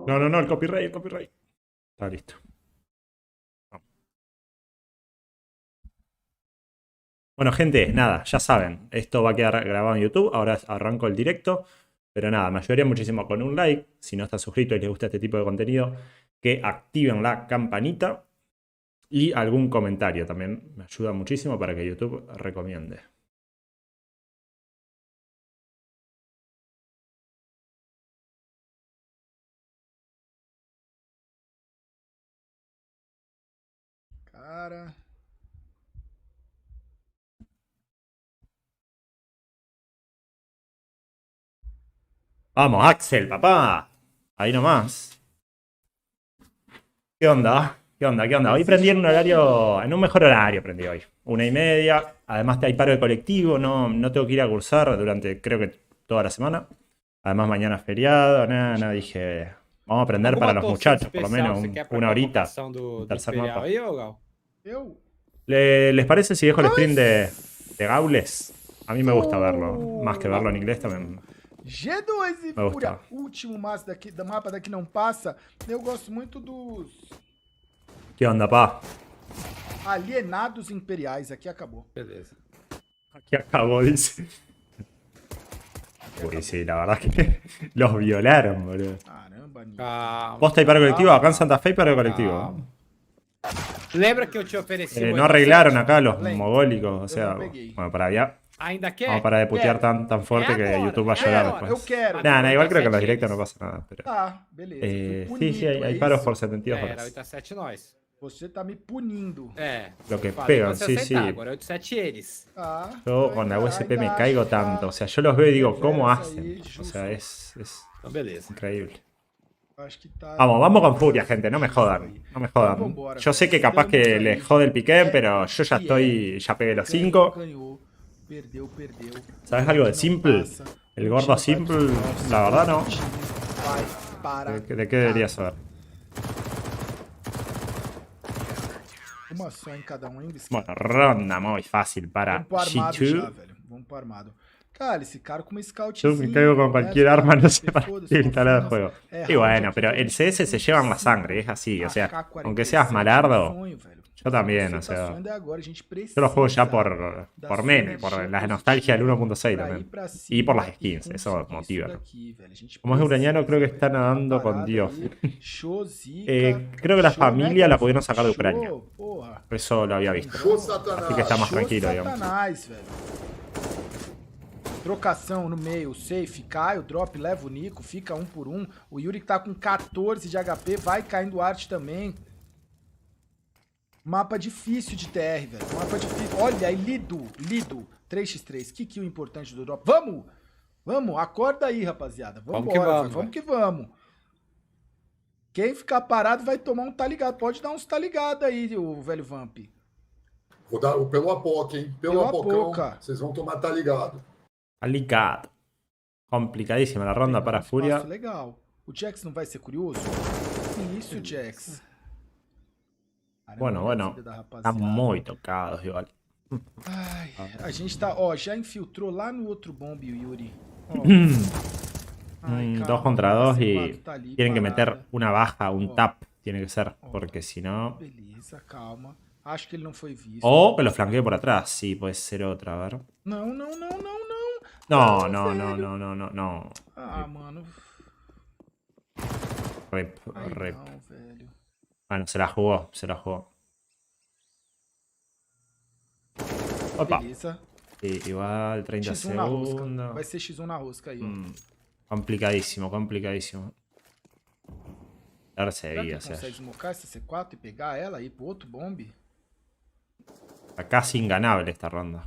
No, no, no, el copyright, el copyright. Está listo. Bueno, gente, nada, ya saben, esto va a quedar grabado en YouTube, ahora arranco el directo, pero nada, me ayudaría muchísimo con un like, si no estás suscrito y les gusta este tipo de contenido, que activen la campanita y algún comentario también, me ayuda muchísimo para que YouTube recomiende. Cara... Vamos, Axel, papá. Ahí nomás. ¿Qué onda? ¿Qué onda? ¿Qué onda? Hoy prendí en un horario, en un mejor horario prendí hoy. 1:30. Además hay paro de colectivo, no tengo que ir a cursar durante creo que toda la semana. Además mañana es feriado, nada, dije, vamos a aprender para Alguma los torcida muchachos, por lo especial menos que você quer pra una horita. convocação do Tercer Imperial mapa. aí, ô Gal? Eu... ¿Les parece si dejo el stream de Começou! Gaules? A mí me gusta verlo, más que verlo en inglés también. G2 e Me Fúria, gusta. último mapa daqui não passa. Eu gosto muito dos ¿Qué onda, pa? alienados imperiais. Aqui acabou. Beleza. Aquí acabó, dice. Uy, sí, la verdad que los violaron, boludo. Caramba, Nico. Calma. Posta y paro colectivo, acá en Santa Fe y paro colectivo. Calma. Lembra que eu te ofereci No arreglaron acá los Lento. mogólicos, o Eu sea, não peguei. bueno, para allá. Ainda quer? Vamos para de putear Quero. tan fuerte que agora, YouTube va a é llorar agora. después. Eu quero. Nada, igual creo que en los 87 directos no eles. pasa nada. Pero, Tá, beleza. Fui sí, punido, hay é paros isso? por 72 Era horas. 87 nós. Você tá me punindo. É. Lo que Falei pegan, pra você sí, aceitar, sí. agora 87 eles. Tá. Yo con la USP me caigo tanto. O sea, yo los veo y digo, ¿cómo hacen? O sea, es Então beleza. increíble. Acho que tá... Vamos con Furia, gente, no me jodan. No me jodan. Vambora. Yo sé que capaz que Estamos les aí. jode el piqué, É, pero yo ya que estoy, ya pegué los Ganhou, 5. ganhou. Perdeu, perdeu. ¿Sabes algo de Não Simple? passa. El Um gordo time vai Simple, pros playoffs, la verdad no. outro time vai para ¿De qué deberías saber? Uma só em cada um, hein, Biscate? Bueno, ronda muy fácil para Vamos pro armado já, G2. velho. Vamos pro armado. Cara, esse cara com uma Yo scoutzinha... me caigo con cualquier arma, no sé para qué instalado el juego. Y bueno, pero el CS se llevan la sangre, es así. O sea, aunque seas malardo, yo también, o sea. Yo lo juego ya por meme, por la nostalgia del 1.6 también. Y por las skins, eso motiva. Como es ucraniano, creo que está nadando con Dios. Creo que la familia la pudieron sacar de Ucrania. Eso lo había visto. Así que está más tranquilo, digamos. Trocação no meio, safe, cai, o drop, leva o Nico, fica 1 por 1. O Yuri tá com 14 de HP, vai caindo arte também. Mapa difícil de TR, velho. Mapa difícil. Olha aí, Lido, 3x3. Que kill importante do drop. Vamos! Vamos, acorda aí, rapaziada. Vamos embora, vamos que vamos. Quem ficar parado vai tomar um tá ligado. Pode dar uns tá ligado aí, o velho Vamp. Vou dar pelo Apoca, hein? Pelo Apocão, vocês vão tomar tá ligado. Alicado. Complicadísima la ronda para Furia. Legal. O Jax não vai ser curioso? Que isso, Jax? Bueno, están muy tocados igual. Ai, a gente tá, ó, já infiltrou lá no outro bomb o Yuri. Ó. Ay, 2 contra 2 y tá ali, tienen que parada. meter una baja, un tap. Tiene que ser, porque si no... Beleza, calma. Acho que ele não foi visto. O que lo flanquee por atrás. Sí, puede ser otra, a ver. Não, não, não, não, não. No. Ah, mano. Rip. Ai, não, velho. Bueno, se la jugó. Opa. Beleza. Sí, igual, 30 X1 na rosca. segundos. Vai ser X1 na rosca aí, ó. Complicadísimo. Ahora se Será que debía ele consegue hacer. smocar essa C4 e pegar ela aí pro outro bomb? Está casi inganable esta ronda.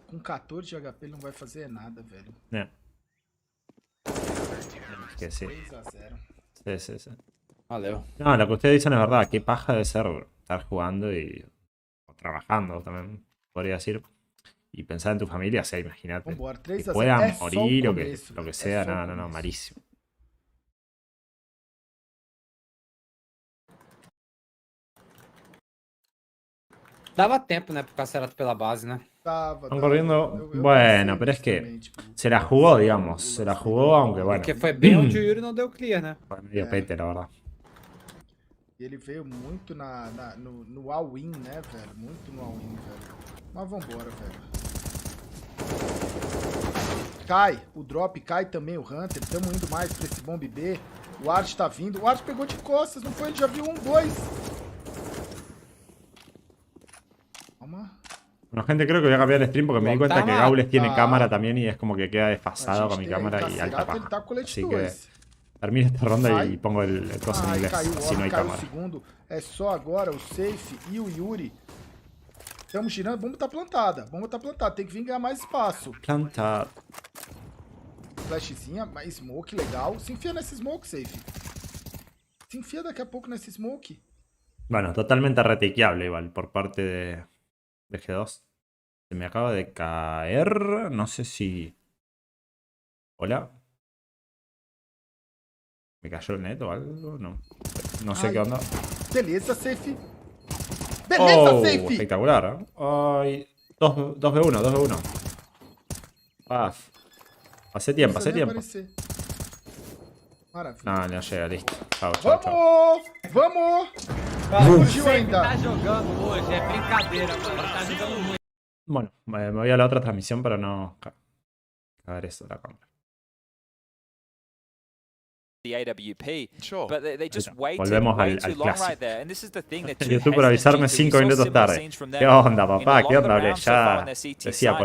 Com 14 de HP ele não vai fazer nada, velho. Que sí. 3-0. Sí. Valeu. No, lo que ustedes dicen es verdad. Qué paja debe ser estar jugando o trabajando también, podría decir. Y pensar en tu familia, o sea, imagínate. Vambora, Que 3-0. puedan É só o morir começo, lo que velho. sea. É só o No, começo. malísimo. Dava tempo, né? Por cancelar pela base, né? Están corriendo. Bueno, pero es que se la jugó, digamos. Se la jugó, aunque bueno. Porque foi bem onde o Yuri não deu clear, né? Fue medio pete, la verdad. E ele veio muito no all-in, né, velho? Muito no all-in, velho. Mas vambora, velho. Cai. O drop cai também, o Hunter. Estamos indo mais pra esse bomb B. O Art tá vindo. O Art pegou de costas, não foi? Ele já viu 1, 2. Calma. Bueno, gente, creo que voy a cambiar el stream porque me di cuenta que Gaules tiene cámara también y es como que queda desfasado con mi cámara y alta paja. Así que termino esta ronda y pongo el coso en inglés, si no hay cámara. Segundo. É só agora o Safe e o Yuri. Estamos girando. Bomba tá plantada. Bomba tá plantada. Tem que vir ganhar mais espaço. Planta. Flashzinha, mais smoke, legal. Se enfia nesse smoke, Safe. Se enfia daqui a pouco nesse smoke. Bueno, totalmente retequeable igual por parte de G2. Se me acaba de caer. No sé si... Hola. ¿Me cayó el net o algo? No. No sé qué onda. Beleza, Safe. Beleza, Safe. Espectacular, ¿eh? Ay, 2v1, 2v1. Paz. Pasé tiempo, pasé tiempo. Maravilha. No, no llega, listo. Chao, chao, chao. Vamos! Vamos! Fugiu ainda. Tá jogando hoje, é brincadeira, mano. Tá jogando muito. Bueno, me voy a la otra transmisión para no cagar eso la cámara. The AWP, but they just waited Volvemos way al too long clásico. right there, and this is the thing. YouTube por avisarme 5 minutos tarde. ¿Qué onda, papá? ¿Qué onda, Bles? Ya decía,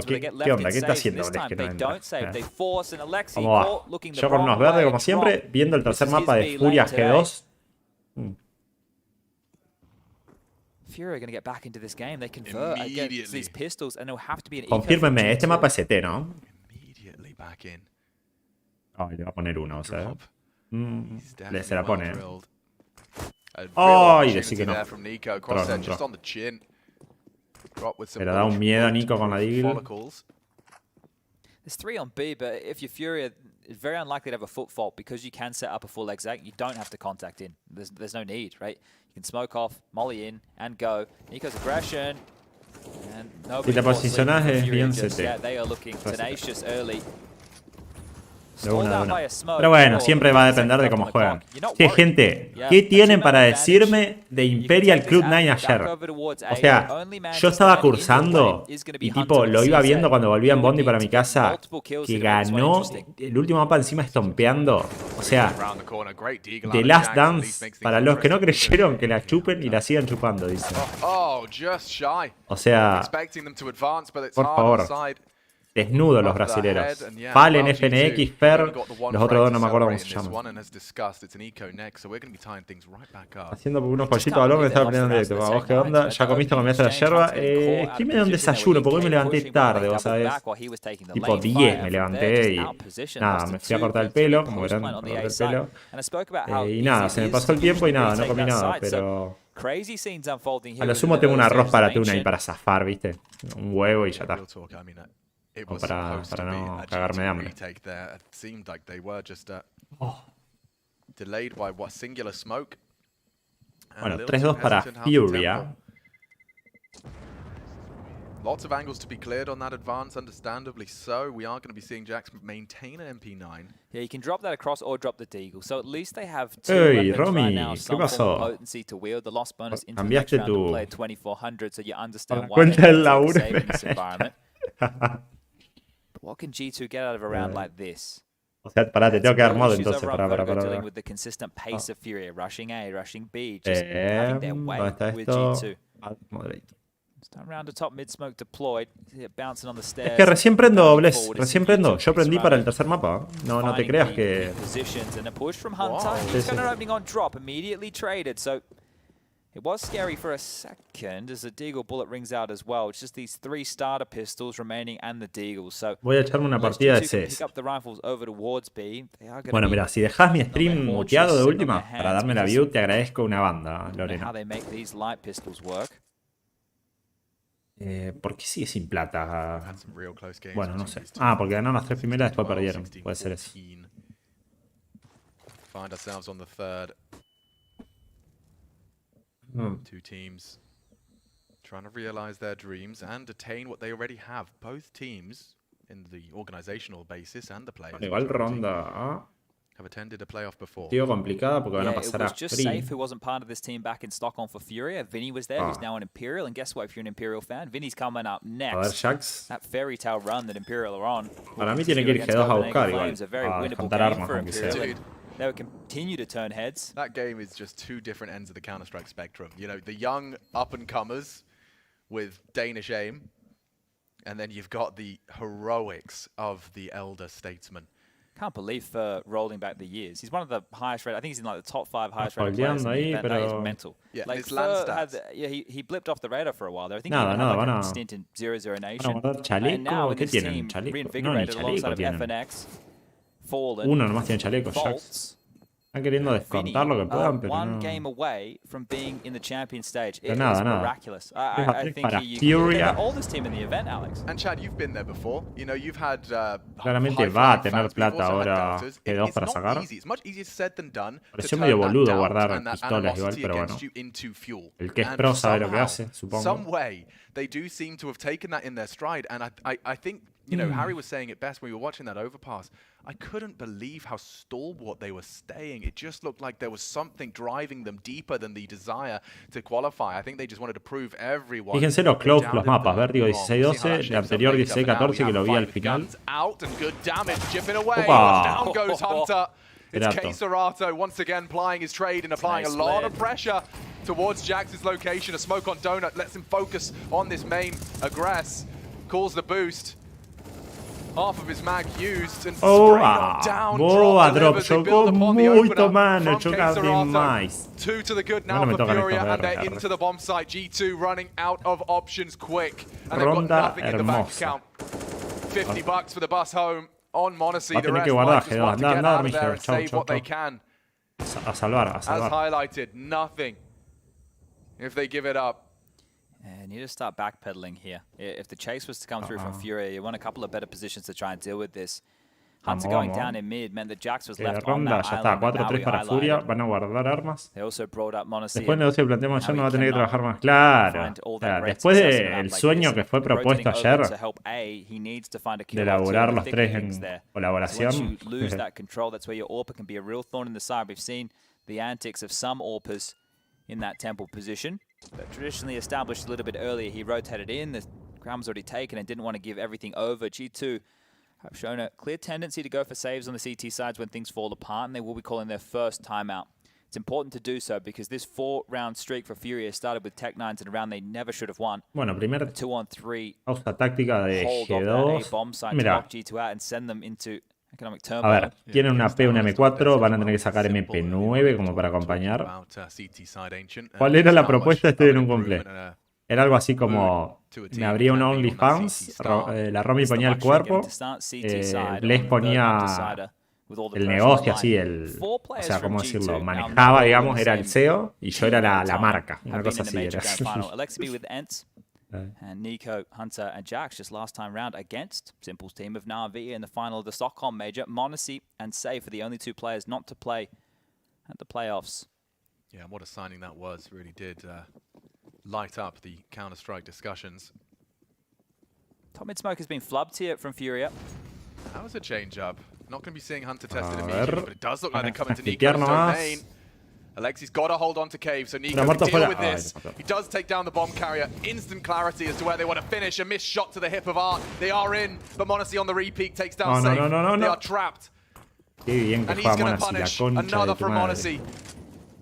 ¿qué onda? ¿Qué está haciendo Bles que no entra? Vamos va. Yo con unos verdes, como siempre, viendo el tercer mapa de Furia G2. Furia are going to get back into this game. They convert against these pistols, and it'll have to be an eco. Confírmeme, este mapa es CT, ¿no? Ay, le va a poner uno, o sea. Le se la pone. Ay, decí que no. Perdón, entró. Pero da un miedo a Nico con la Deagle. There's 3 on B, but if you're Furia, it's very unlikely to have a foot fault because you can set up a full exec. You don't have to contact in. There's no need, right? You can smoke off, molly in, and go. Nico's aggression. And Si te posicionas es bien CT. Yeah, they are looking tenacious early. De una. Pero bueno, siempre va a depender de cómo juegan. Sí, gente, ¿qué tienen para decirme de Imperial Club 9 ayer? O sea, yo estaba cursando y tipo, lo iba viendo cuando volvía en Bondi para mi casa, que ganó el último mapa encima estompeando. O sea, The Last Dance, para los que no creyeron, que la chupen y la sigan chupando, dicen. O sea, por favor. Desnudos los brasileros. Fallen, FNX, Fer, los otros dos no me acuerdo cómo se llaman. Haciendo unos pollitos de valor me estaba peleando en directo. ¿Vos qué onda? ¿Ya comiste, comiste la yerba? ¿Quién me da un desayuno? Porque hoy me levanté tarde, vos sabés. Tipo 10 me levanté y nada, me fui a cortar el pelo, como verán, me corté el pelo. Y nada, se me pasó el tiempo y nada, no comí nada, pero... A lo sumo tengo un arroz para tuna y para zafar, ¿viste? Un huevo y ya está. O para no cagarme de hambre. Bueno, 3-2 para Furia. Lots of angles to be cleared on that advance, understandably so. We are going to be seeing Jax maintain an MP9. Yeah, you can drop that across or drop the Deagle. So at least they have 2 Hey, weapons Romy, right now. ¿qué Some pasó? form of potency to wield. The lost bonus into the next Cambiaste round tu... to play 2400, so you understand why cuenta they del can laburo. save in this environment. But what can G2 get out of a round like this? O sea, pará, te tengo que dar modo Issues entonces. over on Pará. Vertigo dealing with the consistent pace of Furia, rushing A, rushing B, just having their way ¿dónde está with esto? G2. Moderate. Round to top, mid smoke deployed, bouncing on the stairs. Es que recién prendo, Bless, recién prendo. Yo prendí para el tercer mapa. No te creas que... Positions and a push from Hunter. Sí, He's sí. got an opening on drop, immediately traded. So it was scary for a second as the Deagle bullet rings out as well. It's just these 3 starter pistols remaining and the Deagle. So Voy a echarme una partida de CS. pick up the rifles over towards B. They are gonna Bueno, be mira, si dejas mi stream more muteado de just última sitting on para their darme la hands view, te agradezco una banda, how Lorena. they make these light pistols work. ¿Por qué sigue sin plata? Had some real close games Bueno, no between sé. these two. Ah, porque ganaron las 3 primeras y después 12, perdieron. 16, Puede ser eso. 14. Find ourselves on the third. Two teams Trying to realize their dreams and attain what they already have. Both teams, in the organizational basis and the players, Bueno, igual ronda A. have attended a playoff before. Tío, complicada porque van a pasar a it was just ABRÍ. Safe who wasn't part of this team back in Stockholm for Furia. Vinny was there, who's now an Imperial. And guess what? If you're an Imperial fan, Vinny's coming up A ver, next. Jax. That fairy tale run that Imperial are on. Para mí tiene que ir G2 a buscar igual. A very A winnable descontar game armas, for aunque sea. Imperial. They would continue to turn heads. That game is just two different ends of the Counter-Strike spectrum. You know, the young up-and-comers with Danish aim, and then you've got the heroics of the elder statesman. Can't believe rolling back the years. He's one of the highest rated. I think he's in like the top 5 highest rated players in the event. That is mental. Yeah, like his land stats. He blipped off the radar for a while there. I think Nada, he had van a a stint in 0-0 Nation. guardar chaleco. And now with ¿Qué his tienen? team Chaleco. No, ni reinvigorated chaleco alongside of tienen. FNX, Fallen, Uno nomás tiene chaleco, Jax. Bolts. Están queriendo descontar lo que puedan, pero one no. game away from being in the champion stage. It is nada. miraculous. I think Para they're Furia. the oldest team in the event, Alex. And Chad, you've been there before. You know, you've had Claramente va a tener plata ahora G2 para sacar. It's much easier said than done. Pareció medio boludo guardar pistolas igual, pero bueno. El que es pro sabe lo que hace, supongo. Some way, they do seem to have taken that in their stride, and I think, you know, Harry was saying it best when we were watching that overpass. I couldn't believe how stalwart they were staying. It just looked like there was something driving them deeper than the desire to qualify. I think they just wanted to prove everyone. Fíjense los close los mapas. Vértigo 16-12, el anterior 16-14 que lo vi al final. Out and good damage, chipping away. Opa. Down goes Hunter. It's Directo. Cesarato once again plying his trade and applying a lot of pressure towards Jax's location. A smoke on Donut lets him focus on this main aggress. Calls the boost. Half of his mag used and sprayed on down. Boa, drop delivers. They jogou build upon the muito, opener mano. from Joga Cesarato. demais. 2 to the good now Bueno, me for tocan Furia, estos and they're verdes, into the bomb site. G2 running out of options quick. And they've Ronda got nothing in the bank hermosa. account. $50 for the bus home on Monacy. Va a The tener rest que guardar, might just want to G2. get Andá, out of there mijo. and Chau, save chau, what they chau. can. A salvar, a As salvar. highlighted, nothing if they give it up. And you just start backpedaling here. If the chase was to come through from Furia, you want a couple of better positions to try and deal with this. Hunter going down in mid meant that Jax was left on Ronda, that ya está. island. 4-3 para Furia. Van a guardar armas. They also brought up Monacy. Después del negocio que planteamos ayer no va a tener que trabajar más. Claro. O sea, después del sueño que fue propuesto ayer de elaborar los tres en colaboración. Lose that control, that's where your AWPer can be a real thorn in the side. We've seen the antics of some AWPers in that temple position. But traditionally established a little bit earlier, he rotated in. The ground was already taken and didn't want to give everything over. G2 have shown a clear tendency to go for saves on the CT sides when things fall apart, and they will be calling their first timeout. It's important to do so because this 4-round streak for Furia started with Tech-9s in a round they never should have won. Bueno, primer 2-on-3 pausa táctica de hold off that A bomb G2. site to Mira, knock G2 out and send them into economic a turmoil. ver, tienen una P, una M4, van a tener que sacar MP9 como para acompañar. ¿Cuál era la propuesta? Estoy en un cumple. Era algo así como, me abría un OnlyFans, la Romy ponía el cuerpo, Les ponía el negocio así, o sea, ¿cómo decirlo? Manejaba, digamos, era el CEO y yo era la marca, una cosa así era. And Nico, Hunter, and Jax just last time round against Simple's team of Na'Vi in the final of the Stockholm Major. Monacy and Safe are the only two players not to play at the playoffs. Yeah, and what a signing that was. Really did light up the Counter-Strike discussions. Top mid smoke has been flubbed here from Furia. That was a change-up. Not going to be seeing Hunter tested immediately, but it does look like they're coming to Nico's nomás. domain. Alexi's got to hold on to Cave, so Nico can deal with this. He does take down the bomb carrier. Instant clarity as to where they want to finish. A missed shot to the hip of Art. They are in, but Monacy on the repeat takes down Safe. They are trapped. Qué bien que And he's juega going to Monacy, punish la concha another de tu from madre. Monacy.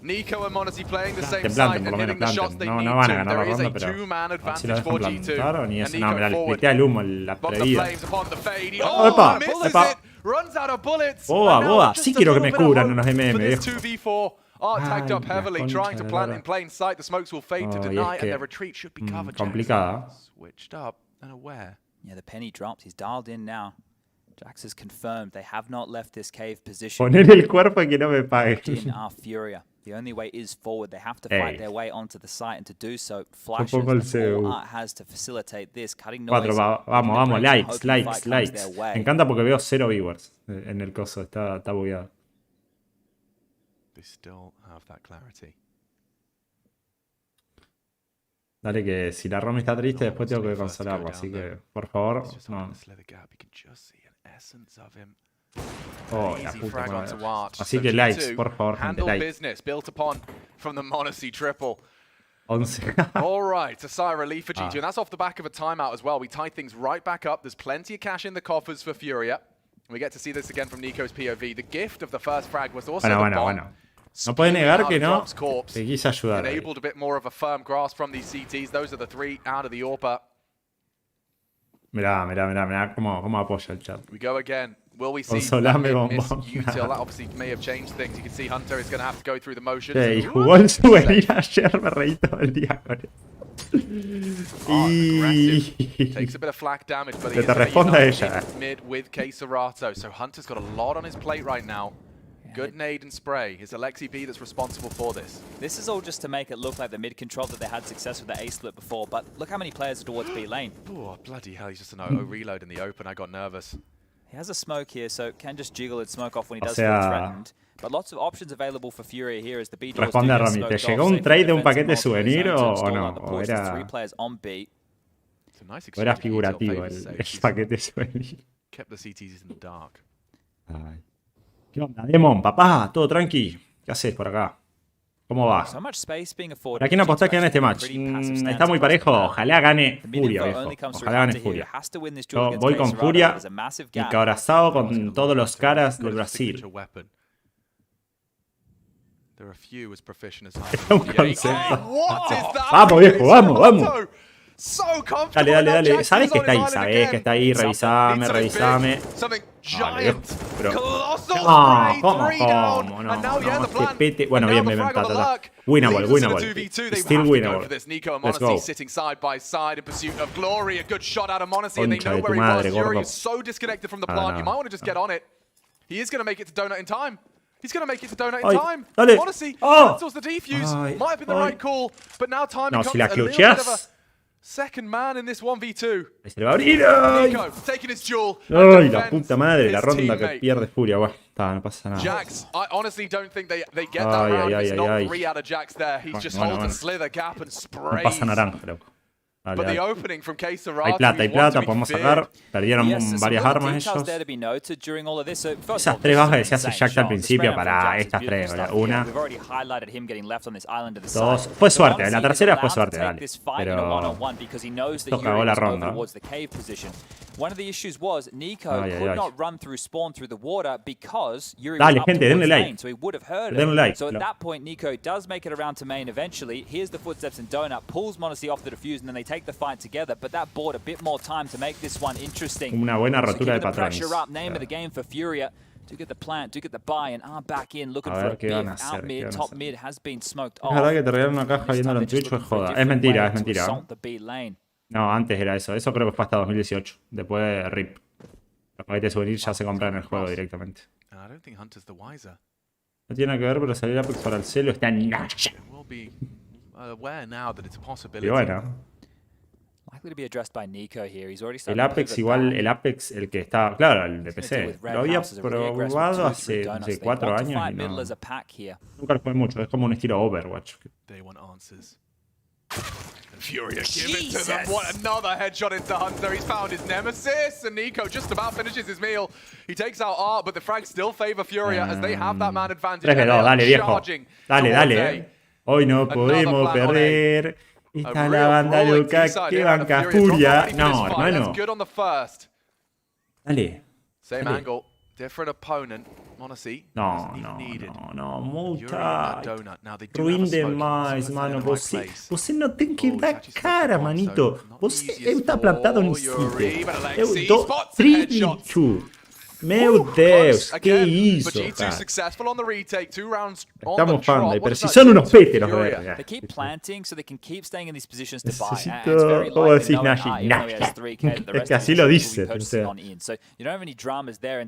Nico and Monacy playing the same Planten, side por and lo menos hitting the shots planten. they No, need no van a to. ganar la There is ronda, a pero two-man a ver si advantage lo for dejan plantar o G2. ni And eso. No, mirá, Nico le forward. splitea el humo, la Lots of atrevida. flames upon the fade. He Epa, misses epa. it. Runs out of bullets. Boa, And now boa. just Sí a quiero que little me bit of cubran hope unos MM, for this viejo. 2v4. Art tagged Ay, up heavily, la trying to concha de plant la in plain sight. The smokes will fade to Oh, y deny, es and their que, retreat should be covered. complicada. Jax switched up and aware. Yeah, the penny dropped. He's dialed in now. Jax has confirmed they have not left this cave position. Poner el cuerpo y que no me pague. In our Furia. The only way is forward. They have to fight their way onto the site, and to do so, flashes pongo el that CU. all Art has to facilitate this, cutting noise. 4, vamos, in the vamos, break, likes, hoping likes, fight comes likes. their way. Me encanta porque veo 0 viewers en el coso, está bugueado. They still have that clarity. Dale que si la Romy está triste, después tengo que consolarlo. Así que, por favor, no. Oh, la puta madre. Así que likes, por favor, gente, likes. 11. All right, a sigh of relief for G2, and that's off the back of a timeout as well. We tied things right back up. There's plenty of cash in the coffers for Furia. We get to see this again from Nico's POV. The gift of the first frag was also Bueno. No puede negar que no. Te quise ayudar. Enabled a bit more of a firm grasp from these CTs. Those are the 3 out of the AWPA. Mirá cómo apoya el chat. We go again. Will we see Consolame, bombón. Util? That obviously may have changed things. You can see Hunter is going to have to go through the motions. Y jugó el souvenir ayer, me reí todo el día con eso. Takes a bit of flak damage, but que te responda ella. Mid with Keserato. So Hunter's got a lot on his plate right now. Good nade and spray. It's Alexi B that's responsible for this. This is all just to make it look like the mid control that they had success with the A split before, but look how many players are towards B lane. Oh, bloody hell, he's just an auto reload in the open. I got nervous. He has a smoke here, so can just jiggle and smoke off when he does feel threatened. But lots of options available for Furia here as the B doors Responde a Rami, ¿te llegó un trade de un paquete de souvenir o no? ¿O era figurativo el paquete de souvenir? Kept the CTs in the dark. Ay. ¿Qué onda, Demon, papá? ¿Todo tranqui? ¿Qué haces por acá? ¿Cómo va? ¿Para quién apostás que gane este match? Está muy parejo. Ojalá gane Furia, viejo. Ojalá gane Furia. Yo voy con Furia y cabrazado con todos los caras de Brasil. Es un concepto. Vamos, viejo, vamos. Dale. ¿Sabes que está ahí? ¿Sabes que está ahí? Revisame. Vale, viejo. Pero... ¿Cómo? No, que pete. Bueno, bien. Winnable. Still winnable. Let's go. Concha de tu madre, gordo. He's going to make it to Donut in time. Dale. Honestly, cancels the defuse. Might have been the right call, but now time no, becomes si la a little bit of a second man in this 1v2. Se le va a abrir. Nico taking his duel. Ay, la puta madre, la ronda que pierde Furia. Bueno, no pasa nada. Jax, I honestly don't think they get that round. It's not 3 out of Jax there. He's just holding slither gap and sprays. No pasa naranja, loco. But the opening from hay plata, podemos sacar. Perdieron varias armas ellos. Esas 3 bajas que se hace Jax al principio para estas 3, ¿verdad? 1, 2. Fue suerte, la tercera fue suerte, dale. Pero esto cagó la ronda. Dale, gente, denle like. Denle like. So at that point, Nico does make it around to main eventually. Here's the footsteps in Donut, pulls Monacy off the defuse, and then they take the fight together. But that bought a bit more time to make this one interesting. Una buena rotura de patrones. Name of the game for Furia. Do get the plant, do get the buy, and are back in looking for a big out mid, top mid has been smoked off. Es verdad que te regalan una caja viéndolo en Twitch, es joda. Es mentira. No, antes era eso. Eso creo que fue hasta 2018. Después RIP. Los paquetes de souvenir ya se compran en el juego directamente. No tiene nada que ver, pero salir Apex para el celo está en Nacha. Y bueno. El Apex igual, el que está, claro, el de PC. Lo había probado hace, no sé, 4 años y no. Nunca lo jugué mucho, es como un estilo Overwatch. Furia give it to them. What another headshot into Hunter. He's found his nemesis, and Nico just about finishes his meal. He takes out Art, but the frags still favor Furia as they have that man advantage. 3v2, dale, viejo. Dale. Hoy no podemos perder. Está la banda loca que banca Furia. No, hermano. Dale. Same angle, different opponent. No, multa. Ruim demais, mano. Você não tem que dar cara, manito. Você está plantado no sítio. Eu dou 3v2. Meu Deus, que isso, cara. Estamos fan, pero si son unos péteros, verga. Necesito, ¿cómo decís, Nashi? Es que así lo dicen. O sea,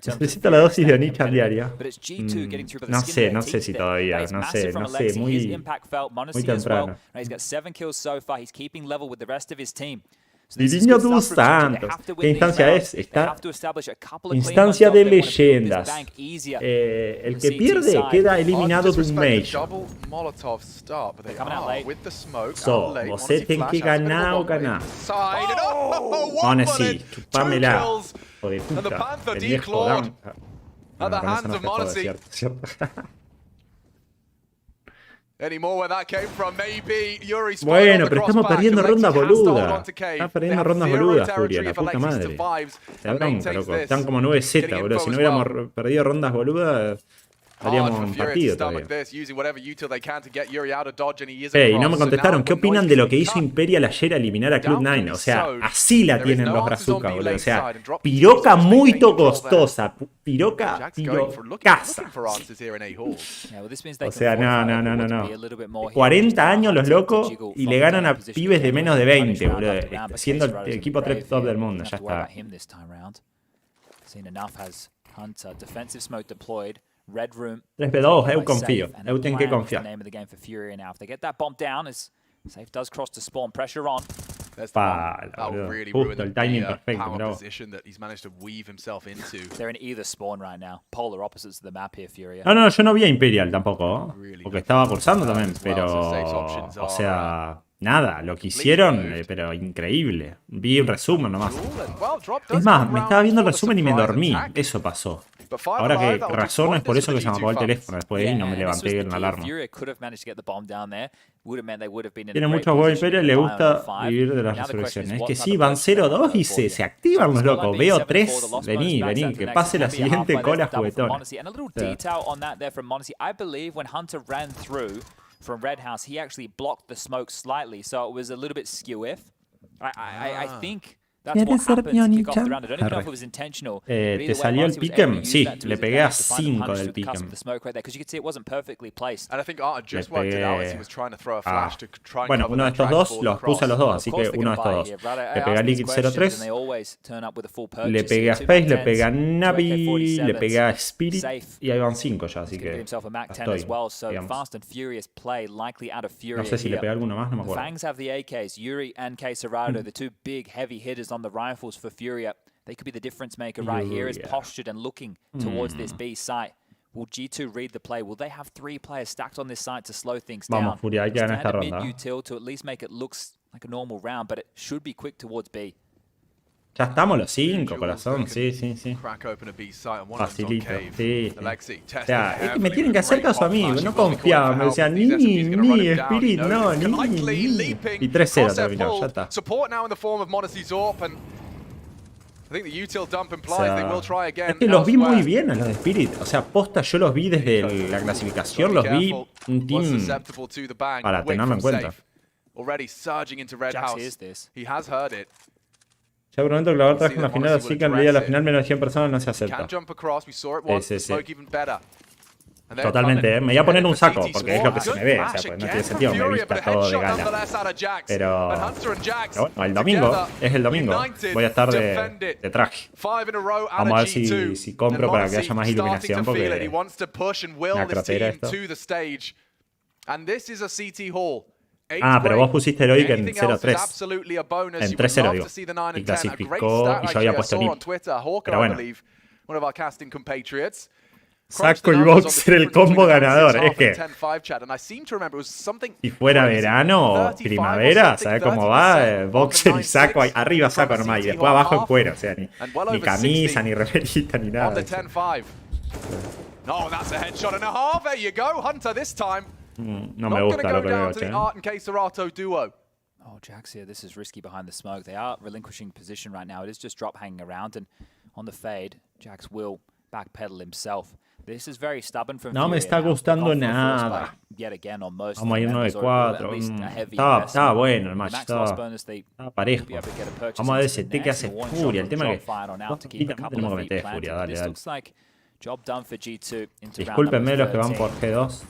necesito la dosis de Onichan diaria. No sé si todavía, no sé, muy temprano. Niño dos Santos. ¿Qué instancia es? Está instancia de leyendas. El que pierde queda eliminado de un Mage. So, você tem que ganar o ganar. Monesi, chupámela. Hijo de puta. El viejo Dan. Bueno, con eso no se jode, ¿cierto? Bueno, pero estamos perdiendo rondas boludas. Están perdiendo rondas boludas, Furia, la puta madre. La bronca, loco. Están como 9Z, boludo. Si no hubiéramos perdido rondas boludas, haríamos un partido todavía. Y no me contestaron. ¿Qué opinan de lo que hizo Imperial ayer a eliminar a Cloud9? O sea, así la tienen los brazucas, boludo. O sea, piroca muy costosa. Piroca casa. O sea, no. 40 años los locos y le ganan a pibes de menos de 20, boludo. Siendo el equipo top del mundo. Ya está. 3v2, eu confío. Eu tengo que confiar. Justo el timing perfecto, bro. No, yo no vi a Imperial tampoco, porque estaba cursando también, pero, o sea, nada, lo que hicieron, pero increíble. Vi un resumen nomás. Es más, me estaba viendo el resumen y me dormí, eso pasó. Ahora que razono es por eso que se me apagó el teléfono después y no me levanté en la alarma. Tiene muchos huevos Imperial y le gusta vivir de las resurrecciones. Es que sí, van 0-2 y se activan los locos. BO3, vení, que pase la siguiente cola juguetona. From Red House, he actually blocked the smoke slightly, so it was a little bit skew-if. I think that's what happened to kick off the round. I don't even know if it was intentional. ¿Te salió el pick'em? Sí, le pegué a 5 del pick'em. Bueno, uno de estos dos los puse a los dos, así que uno de estos dos. Le pegué a Liquid 03, le pegué a Space, le pegué a Navi, le pegué a Spirit y ahí van 5 ya, así que estoy, digamos. No sé si le pegué alguno más, no me acuerdo. Fangs have the AKs, Yuri and Cerrado, the two big heavy hitters on the rifles for Furia. They could be the difference maker right here, as postured and looking towards this B site. Will G2 read the play? Will they have 3 players stacked on this site to slow things down? Vamos, Furia, hay que ganar esta ronda. Util to at least make it look like a normal round, but it should be quick towards B. Ya estamos los 5, corazón, sí. Facilito, sí. O sea, es que me tienen que hacer caso a mí, no confiaba, me decían, ni, Spirit, no, ni. Y 3-0 terminó, ya está. O sea, es que los vi muy bien a los de Spirit. O sea, posta, yo los vi desde la clasificación, los vi un team para tenerlo en cuenta. Ya por un momento clavar traje en la final, así que al día de la final menos de 100 personas no se acepta. Sí. Totalmente, me voy a poner un saco, porque es lo que se me ve, o sea, pues no tiene sentido que me vista todo de gala. Pero bueno, el domingo, es el domingo, voy a estar de traje. Vamos a ver si compro para que haya más iluminación, porque una crotera esto. Ah, pero vos pusiste el Heroic en 0-3. En 3-0 digo. Y clasificó, y yo había puesto NIP. Pero bueno. Saco y Boxer el combo ganador. Es que si fuera verano o primavera, ¿sabes cómo va? Boxer y saco, arriba saco nomás y después abajo en cuero. O sea, ni camisa, ni remerita, ni nada. No me gusta lo que veo, che. Oh, Jax here, this is risky behind the smoke. They are relinquishing position right now. It is just drop hanging around, and on the fade, Jax will backpedal himself. This is very stubborn from No me está gustando nada. Vamos a ir 9-4. Estaba bueno el match, estaba parejo. Vamos a ver ese T que hace Furia. El tema es que tenemos que meter Furia, dale. Discúlpenme los que van por G2.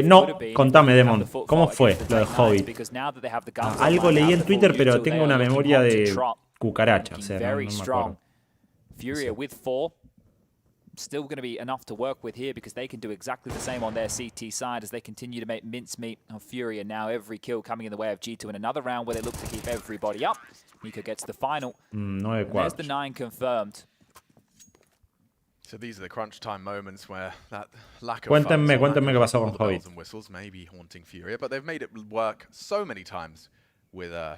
No, contame, Demon, ¿cómo fue lo de Hobbit? Algo leí en Twitter, pero tengo una memoria de cucaracha, o sea, no me acuerdo. still going to be enough to work with here because they can do exactly the same on their CT side as they continue to make mincemeat of Furia. Now every kill coming in the way of G2 in another round where they look to keep everybody up. Nico gets the final. There's the 9 confirmed. So these are the crunch time moments where that lack of cuéntenme qué pasó con Hobbit. and whistles may be haunting Furia, but they've made it work so many times.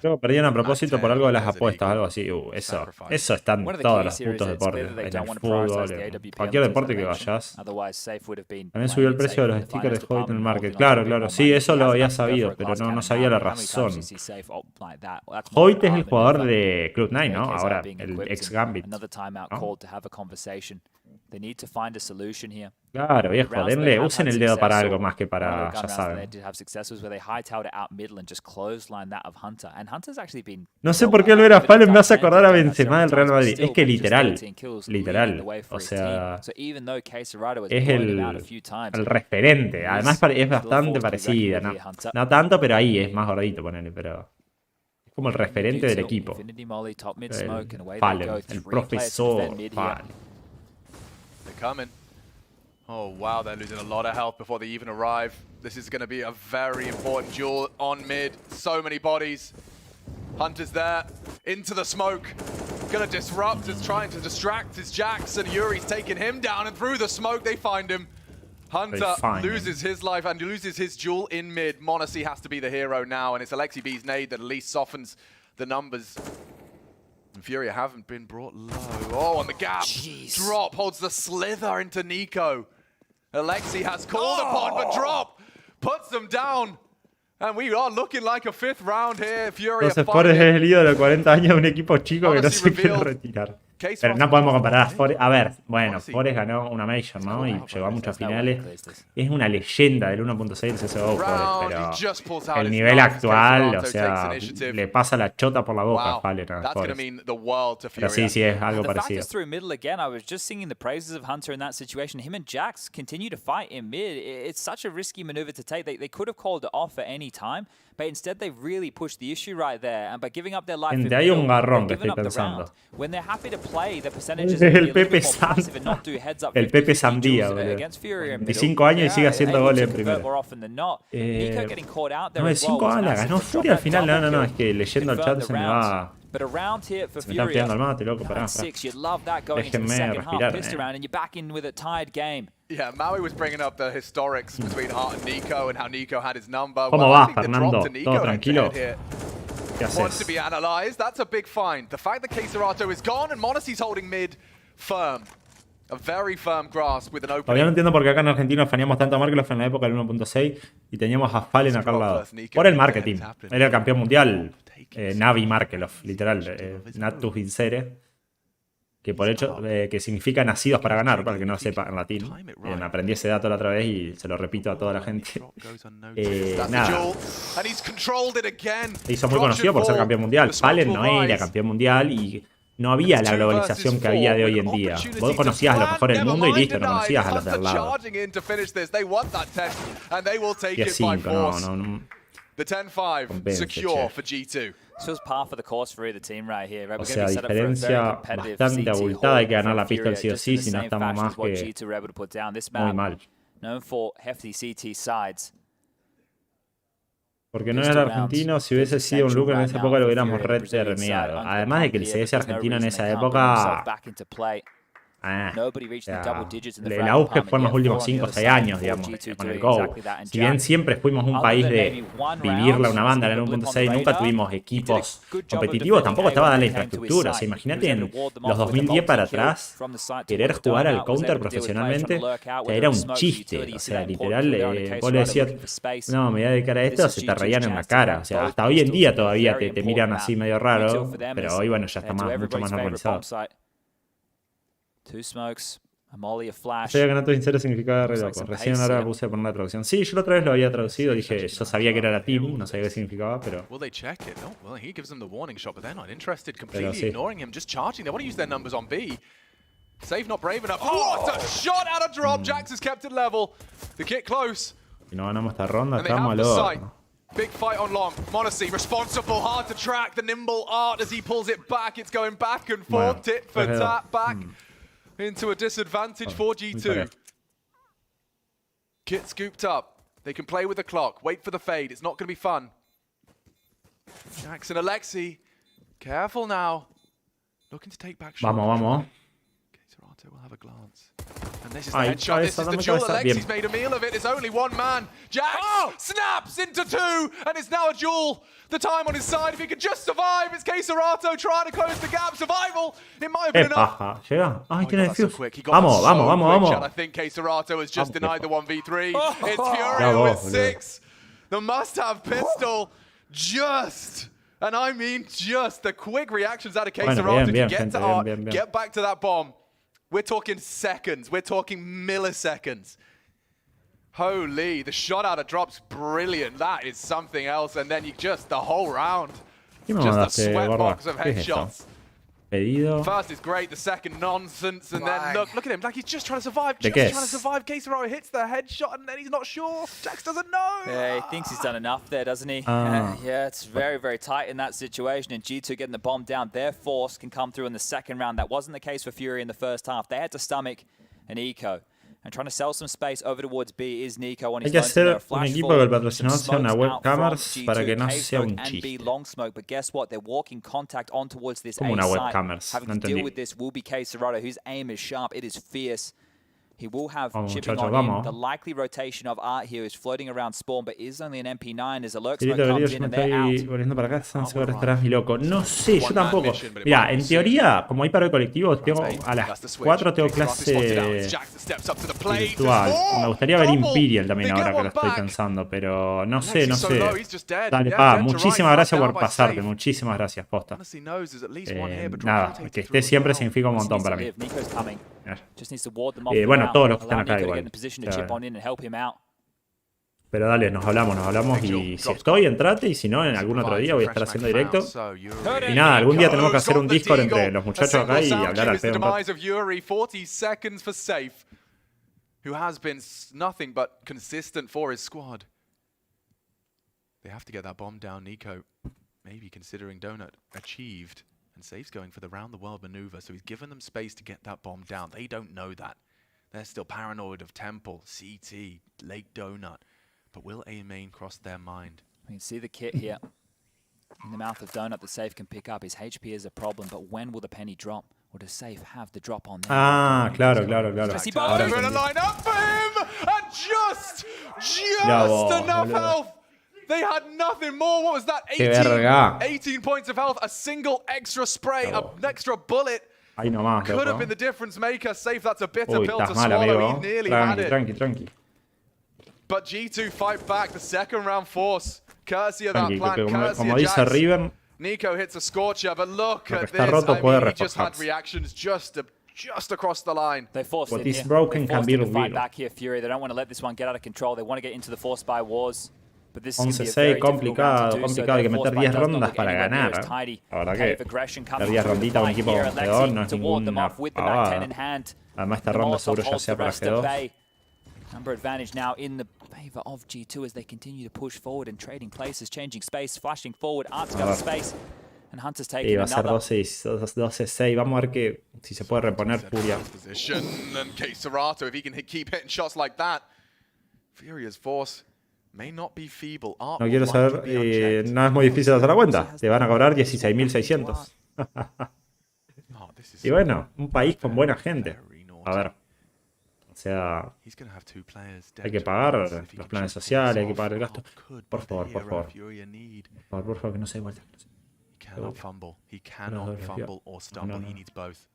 Creo que perdieron a propósito por algo de las apuestas, algo así. Eso está en todos los putos deportes. En el fútbol, en cualquier deporte que vayas. También subió el precio de los stickers de Hobbit en el market. Claro. Sí, eso lo había sabido, pero no sabía la razón. Hobbit es el jugador de Cloud9, ¿no? Ahora, el ex Gambit, ¿no? Claro, viejo, usen el dedo para algo más que para, ya saben. No sé por qué el ver a Fallen me hace acordar a Benzema del Real Madrid. Es que literal, o sea, es el referente. Además es bastante parecida, no tanto, pero ahí es más gordito, ponele, pero es como el referente del equipo. Fallen, el profesor Fallen. Coming. Oh, wow, they're losing a lot of health before they even arrive. This is going to be a very important duel on mid. So many bodies. Hunter's there. Into the smoke. Going to disrupt. Is trying to distract his Jax, and Yuri's taking him down, and through the smoke they find him. Hunter loses his life and loses his duel in mid. m0NESY has to be the hero now, and it's Alexi B's nade that at least softens the numbers. And Furia haven't been brought low. Oh, and the gap drop holds the slither into Nico. Alexi has called upon, but drop puts them down. And we are looking like a 5th round here. Furia. Entonces Forest es el ídolo de 40 años de un equipo chico que no se quiere retirar. Pero no podemos comparar a Forest. A ver, bueno, Forest ganó una Major, ¿no? Y llegó a muchas finales. Es una leyenda del 1.6 del CSGO, Forest, pero el nivel actual, o sea, le pasa la chota por la boca a Fallen a Forest. Pero sí, es algo parecido. I was just singing the praises of Hunter in that situation. Him and Jax continue to fight in mid. It's such a risky maneuver to take. They could have called it off at any time, but instead they really pushed the issue right there. And by giving up their life in hay un middle, garrón que they've given estoy up the round. pensando. When they're happy to play, the percentages El Pepe el Pepe Sandía, boludo. 25 años y sigue haciendo goles en primera. 95 años la ganó Furia al final. No, es que leyendo el chat se me va. Se me están pegando al mate, loco, pará. Déjenme respirar. Yeah, Maui was bringing up the historics between Heart and Nico and how Nico had his number. ¿Cómo vas, Fernando? ¿Todo tranquilo? ¿Qué Wants to haces? be analyzed. That's a big find. The fact that Queserato is gone and m0NESY's holding mid firm. A very firm grasp with an opening. Todavía no entiendo por qué acá en Argentina faneamos tanto a Markeloff en la época del 1.6 y teníamos a Fallen acá al lado. Por el marketing. Era el campeón mundial. Navi Markeloff, literal. Natus Vincere. Que por hecho, que significa nacidos para ganar, para el que no sepa en latín. Me aprendí ese dato la otra vez y se lo repito a toda la gente. Nada. Se hizo muy conocido por ser campeón mundial. Fallen no era campeón mundial y no había la globalización que había de hoy en día. Vos conocías a lo mejor del mundo y listo, no conocías a los del lado. 10-5, no. The 10-5 secure for G2. O sea, diferencia bastante abultada. Hay que ganar la pistol sí o sí, si no estamos más que muy mal. Porque no era argentino, si hubiese sido un look en esa época lo hubiéramos reterneado. Además de que el CS argentino en esa época... el auge fue en los últimos 5 o 6 años, digamos, con el Go. Si bien siempre fuimos un país de vivirla una banda en el 1.6, nunca tuvimos equipos competitivos, tampoco estaba dando la infraestructura. O sea, imagínate en los 2010 para atrás, querer jugar al counter profesionalmente era un chiste. O sea, literal, vos le decías, no, me voy a dedicar a esto, se te reían en la cara. O sea, hasta hoy en día todavía te miran así medio raro, pero hoy, bueno, ya está mucho más normalizado. Sabía que Natus Vincere significaba re loco. Recién ahora me puse a poner la traducción. Sí, yo la otra vez lo había traducido. Dije, yo sabía que era la team, no sabía qué significaba, pero... Pero sí. Save not brave enough. Oh, it's a shot out of drop. Jax has kept it level. The kit close. Si no ganamos esta ronda, estamos al horno. Big fight on long. m0NESY responsible, hard to track. The nimble art as he pulls it back. It's going back and forth. Tit for tat back. into a disadvantage for G2. Kit scooped up. They can play with the clock. Wait for the fade. It's not going to be fun. Jackson, Alexi. Careful now. Looking to take back shot. Vamos. TERCER will have a glance. And this is the headshot. This is the duel. Alexi's made a meal of it. It's only one man. Jax snaps into two. And it's now a duel. The time on his side. If he can just survive, it's KSerato trying to close the gap. Survival. It might have been enough. Llega. Ay, tiene defuse. Vamos. Vamos. I think KSerato has just denied the 1v3. It's Furia with 6. The must-have pistol. Just. And I mean just the quick reactions out of KSerato to get to Art, get back to that bomb. We're talking seconds. We're talking milliseconds. Holy, the shot out of drop's brilliant. That is something else. And then you just, the whole round. Just a sweatbox of headshots. Pedido. First is great, the second nonsense, and then look at him, like he's just trying to survive, KSerato hits the headshot, and then he's not sure. Jax doesn't know. Yeah, he thinks he's done enough there, doesn't he? Yeah, it's very, very tight in that situation, and G2 getting the bomb down. Their force can come through in the second round. That wasn't the case for Furia in the first half. They had to stomach an eco. And trying to sell some space over towards B is Nico on his Hay que hacer un equipo que el patrocinador sea una webcamers para que no sea un chiste. But guess what? They're walking contact on towards this Como una webcamers. Having to deal with this will be KSerato, whose aim is sharp. It is fierce. He will have chipping on in. The likely rotation of Art here is floating around spawn, but is only an MP9 as a lurk smoke comes in and they're out. Volviendo para acá, seguro estarás mi loco. No sé, yo tampoco. Mira, en teoría, como hay paro de colectivo, tengo a las 4 tengo clase virtual. Me gustaría ver Imperial también ahora que lo estoy pensando, pero no sé. Dale, muchísimas gracias por pasarte, muchísimas gracias, posta. Nada, que esté siempre significa un montón para mí. Bueno, todos los que están acá igual. Pero dale, nos hablamos y si estoy, entrate, y si no, en algún otro día voy a estar haciendo directo. Y nada, algún día tenemos que hacer un Discord entre los muchachos acá y hablar al pedo un rato. Who has been nothing but consistent for his squad. They have to get that bomb down, Nico. Maybe considering Donut achieved. And Safe's going for the round-the-world maneuver, so he's given them space to get that bomb down. They don't know that. They're still paranoid of Temple, CT, Lake Donut. But will A main cross their mind? We can see the kit here. In the mouth of Donut, the Safe can pick up. His HP is a problem, but when will the penny drop? Or does Safe have the drop on there? Ah, claro. Ahora going to line up for him! And just enough health! They had nothing more. What was that? 18 points of health. A single extra spray, an extra bullet. Ahí nomás, could have been the difference maker. Safe, that's a bitter pill to swallow. He nearly had it. Tranqui. But G2 fight back. The second round force. Courtesy of that plan. Como dice Riven, Nico hits a scorcher, but look at this. I mean, he just had reactions just across the line. They forced what it is broken can be revealed. Back here, Fury. They don't want to let this one get out of control. They want to get into the force by wars. 11-6, complicado, hay que meter 10 rondas para ganar. La verdad que meter 10 ronditas a un equipo con G2 no es ninguna pavada. Además esta ronda seguro ya sea para G2. Number advantage now in the favor of G2 as they continue to push forward and trading places, changing space, flashing forward. Art's got space and Hunter's taking va a ser 12-6. Vamos a ver que si se puede reponer Furia. And KSerato, if he can keep hitting shots like that, Furia's force may not be feeble. No quiero saber, no es muy difícil hacer la cuenta. Te van a cobrar 16.600. Y bueno, un país con buena gente. A ver. O sea, hay que pagar los planes sociales, hay que pagar el gasto. Por favor, que no se dé vuelta. He cannot fumble or stumble. He needs both.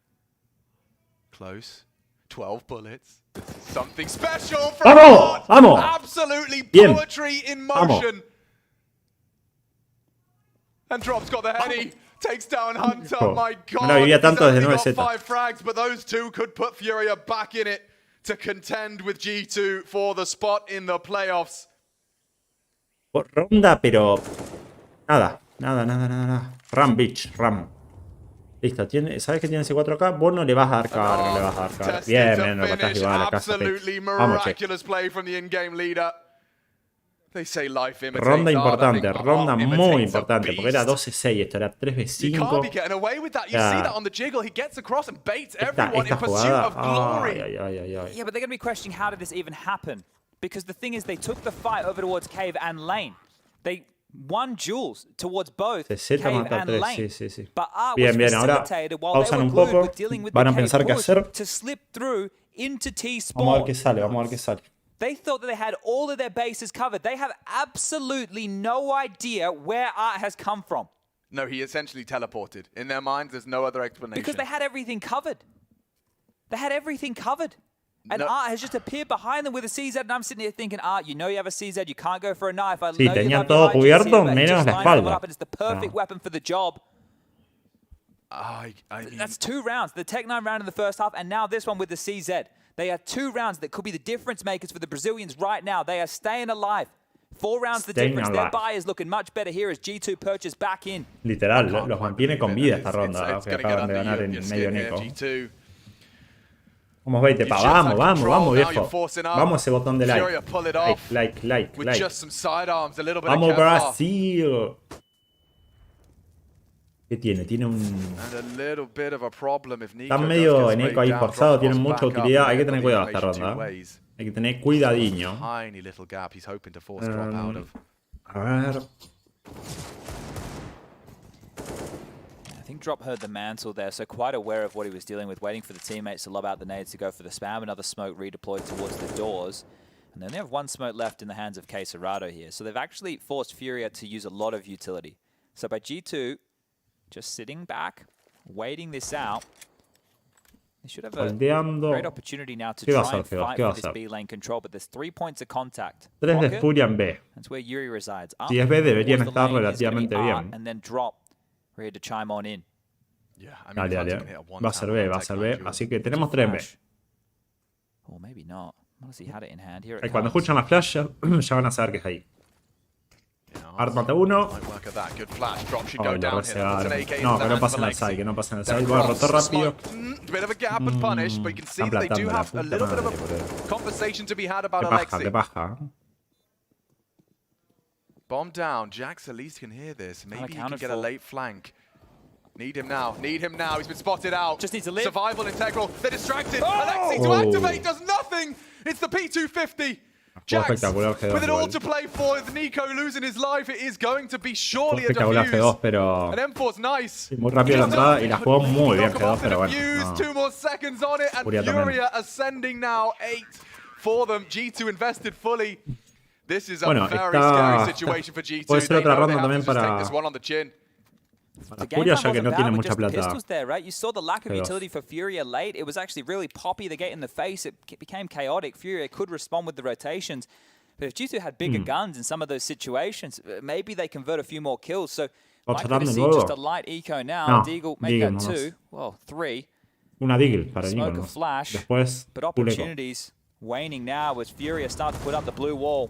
Close. 12 bullets. Something special from ¡Vamos! Absolutely poetry in motion. And Drop's got the heady. Takes down Hunter. My God. No vivía tanto desde 9Z. 5 frags, but those two could put Furia back in it to contend with G2 for the spot in the playoffs. Por ronda, pero nada. Ram, bitch, ram. Listo, ¿sabes que tiene ese 4K? Vos no le vas a dar carga, Bien, lo matás igual, acá. Absolutely miraculous play from the in-game leader. They say life imitates Ronda art. I importante, think ronda art muy imitates a importante, porque era beast. 12-6, esto era You can't 3v5. be getting away with that. You see that on the jiggle. He gets across and baits everyone in Esta pursuit jugada, of glory. ay. Yeah, but they're going to be questioning how did this even happen? Because the thing is, they took the fight over towards Cave and Lane. They won duels towards both TERCER Cave mata and 3, Lane. sí. But Art Bien, was ahora facilitated while they pausan were un glued poco, with dealing with van the a Cave pensar qué push hacer. to slip through into Vamos a ver T-spawn. qué sale, vamos a ver qué sale. They thought that they had all of their bases covered. They have absolutely no idea where Art has come from. No, he essentially teleported. In their minds, there's no other explanation. Because they had everything covered. They had everything covered. And No. Art has just appeared behind them with a CZ, and I'm sitting here thinking, Art, you know you have a CZ, you can't go for a knife. I Sí, know you tenían love todo your IGs cubierto, here, but he menos just la lines them espalda. up, and it's the perfect weapon for the job. I mean, That's 2 rounds. The Tech-9 round in the first half, and now this one with the CZ. They are 2 rounds that could be the difference makers for the Brazilians right now. They are staying alive. 4 rounds the Staying difference. Their alive. buy is looking much better here as G2 purchase back in. Literal, los mantiene con vida esta ronda, it's que gonna get acaban de under ganar your en medio skin here, Neco. G2. Vamos, Veite, pa, You just had vamos, control, now you're viejo. forcing up. Vamos ese botón de Furia pull it off like. with just some sidearms, a little bit Vamos, of Kevlar, Brasil. ¿Qué tiene? Tiene un... and a little bit of a problem if Nico Están does medio get en eco sprayed ahí down, forzado, drop tienen cost mucha back up, utilidad. Hay que and tener the cuidado esta information ronda. two ways. Hay que tener cuidadiño. Tiny little gap he's hoping to force drop out of. A ver... I think Drop heard the mantle there, so quite aware of what he was dealing with, waiting for the teammates to lob out the nades to go for the spam. Another smoke redeployed towards the doors. And then they have 1 smoke left in the hands of Queserado here. So they've actually forced Furia to use a lot of utility. So by G2, just sitting back, waiting this out, they should have a great opportunity now to try and fight for this B lane control, but there's 3 points of contact. 3 de Furia en B. That's where Yuri resides. Si es B deberían Towards the estar lane is gonna be relativamente Art, bien. and then Drop, ready to chime on in. Yeah, I mean, Dale. Va a ser B, va a ser B. Así que tenemos 3 en B. Or maybe not. Unless he had it in hand. Here it Y cuando comes. escuchan la flash ya van a saber que es ahí. Art mata 1. Ay, lo resegaron. No, que no pasen al side, que no pasen al side. Voy a rotar rápido. Bit of a gap with punish, but you can see that they do have a little bit of a conversation to be had about Qué Alexi. paja. Bomb down. Jax at least can hear this. Maybe he can accounted get a for. late flank. Need him now. Need him now. He's been spotted out. Just needs to live. Survival integral. They're distracted. Alexi to activate does nothing. It's the P250. Jax espectacular G2 with it all igual. to play for. With Nico losing his life, it is going to be surely a Espectacular defuse. G2, pero... And M4's nice. Sí, muy rápido la entrada y la jugó muy bien G2, pero bueno. Defuse, No. 2 more seconds on it, and Furia también. Furia ascending now 8 for them. G2 invested fully. This is a Bueno, very está- scary situation for G2. puede ser They otra know they ronda have también to just take para- this one on the chin. Para Furia, ya que no tiene mucha plata. Pistols there, right? You saw the lack of G2. utility for Furia late. It was actually really poppy. The gate in the face. It became chaotic. Furia could respond with the rotations. But if G2 had bigger guns in some of those situations, maybe they convert a few more kills. So might Otra could de see nuevo. just a light eco now. No, Deagle make Deagle that nomás. 2. Well, 3. Una Deagle para Smoke Nico. a flash. Después, But full eco. opportunities waning now as Furia start to put up the blue wall.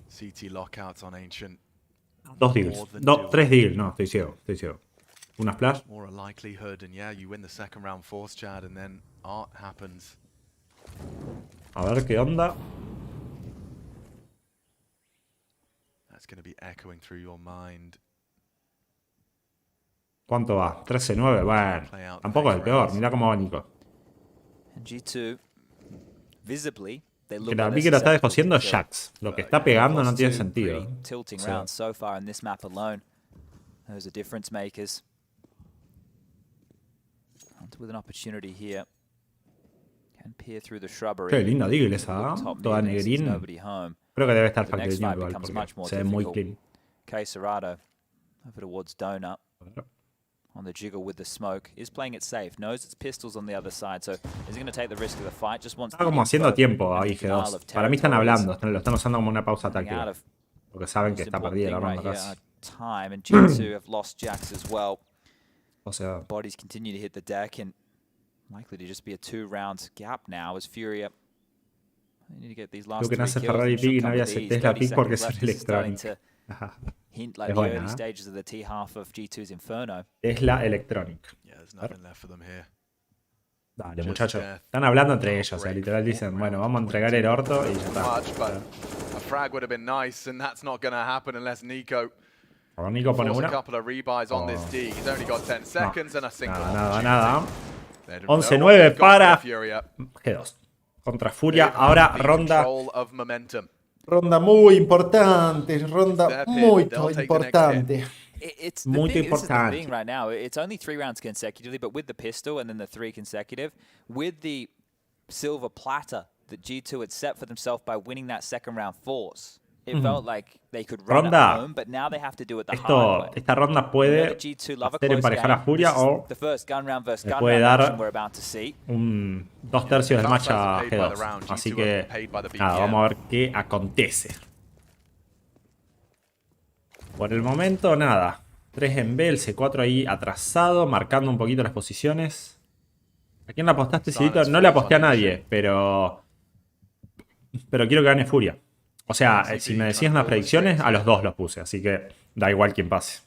CT lockouts on Ancient. 2 Deagles. 3 Deagles. No, estoy ciego. Una flash. More a likelihood, and yeah, you win the second round force, Chad, and then art happens. A ver qué onda. That's going to be echoing through your mind. ¿Cuánto va? 13-9. Bueno, tampoco es el peor. Mirá cómo va Nico. And G2, visibly, they Que look la like vi que they're la está susceptible descosiendo to Jax. Lo que está pegando no lost tiene 2 sentido. pretty tilting O sea, rounds so far in this map alone. Those are difference makers. Hunt with an opportunity here. Can peer through the shrubbery. Qué linda Deagle esa, Top toda mid, there's negrín. nobody home. Creo que debe estar The next factorizado fight igual becomes much more porque se ve muy difficult. clean. Queserado over towards Donut. On the jiggle with the smoke. Is playing it safe. Knows it's pistols on the other side. So is he going to take the risk of the fight? Just wants Está como haciendo tiempo ahí G2. Para mí están hablando, lo están usando como una pausa táctica. Porque saben que está perdida la ronda casi. Time and G2 have lost Jax as well. O sea, Bodies continue to hit the deck and likely to just be a 2-round gap now as Furia. They need to get these last lo que 3 nace kills. Ferrari and should Pig y no come había with ease. Tesla 30 Pig porque seconds es left. This is starting Electronic. to hint like Es the buena, early ¿eh? stages of the T half of G2's Inferno. Tesla Electronic. Yeah, there's nothing left for them here. Dale, Just muchachos. death. Están hablando entre ellos. O sea, literal dicen, bueno, vamos a entregar el orto y ya está. Much, but a frag would have been nice, and that's not going to happen unless Nico Nico pone forces a una. couple of rebuys on this D. He's only got 10 seconds and a single. Nada. They don't know 11-9 what they've got para for Furia. G2. Contra Furia. They've Ahora the ronda. control of momentum. Ronda muy importante, ronda Step in, muy they'll take the importante. It's the Muy thing, this is the importante. thing right now. It's only 3 rounds consecutively, but with the pistol and then the 3 consecutive, with the silver platter that G2 had set for themselves by winning that second round force, it felt like they could run Ronda. at home, but now they have to do it the hard way. Esta ronda We know puede that G2 love a hacer close emparejar a game. Furia This is o the first gun round versus le gun puede round dar action we're about to see. 2/3 del match a Paid by the round. G2. Así G2 que are paid by the nada, BPM. vamos a ver qué acontece. Por el momento, nada. 3 en B, el C4 ahí atrasado, marcando un poquito las posiciones. ¿A quién le apostaste, Cidito? No le aposté a nadie, pero quiero que gane Furia. O sea, si me decías unas predicciones, a los dos los puse, así que da igual quién pase.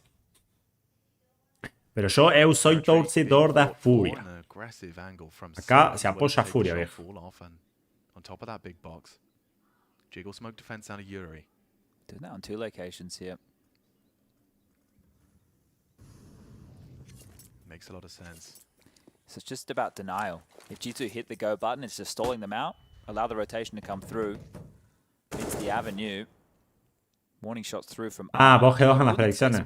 Pero yo soy torcedor da Furia. Acá se apoya Furia, viejo. On top of that big box. Jiggle smoke defense out of Yuri. Doing that on 2 locations here. Makes a lot of sense. So it's just about denial. If G2 hit the go button, it's just stalling them out, allow the rotation to come through. It's the avenue. Warning shots through from Vos G2 en las predicciones.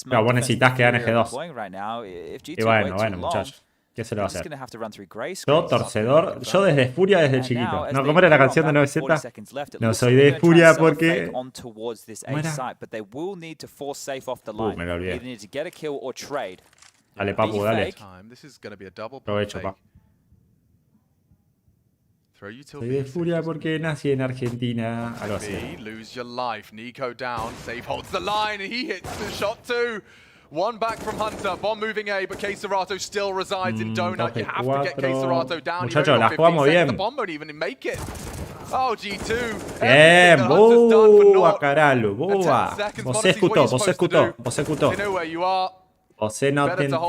Claro, vos necesitas que gane G2. Y bueno, muchachos. ¿Qué se lo va a hacer? Yo, torcedor. Yo desde Furia, desde chiquito. No, ¿cómo era la canción de 9Z? No soy de Furia porque... ¿Cómo era? Me lo olvidé. Dale, papu, dale. Provecho, papu. Soy de Furia porque nací en Argentina. Algo así. Lose your life. Nico down. Save holds the line and he hits the shot too. One back from Hunter. Bomb moving A, but Queserato still resides in Donut. You have to get Queserato down. Muchachos, la jugamos bien. The bomb won't even make it. Oh, G2. Bien, boa, caralho, boa. Você escutou. They know where you are. Você no tem tempo.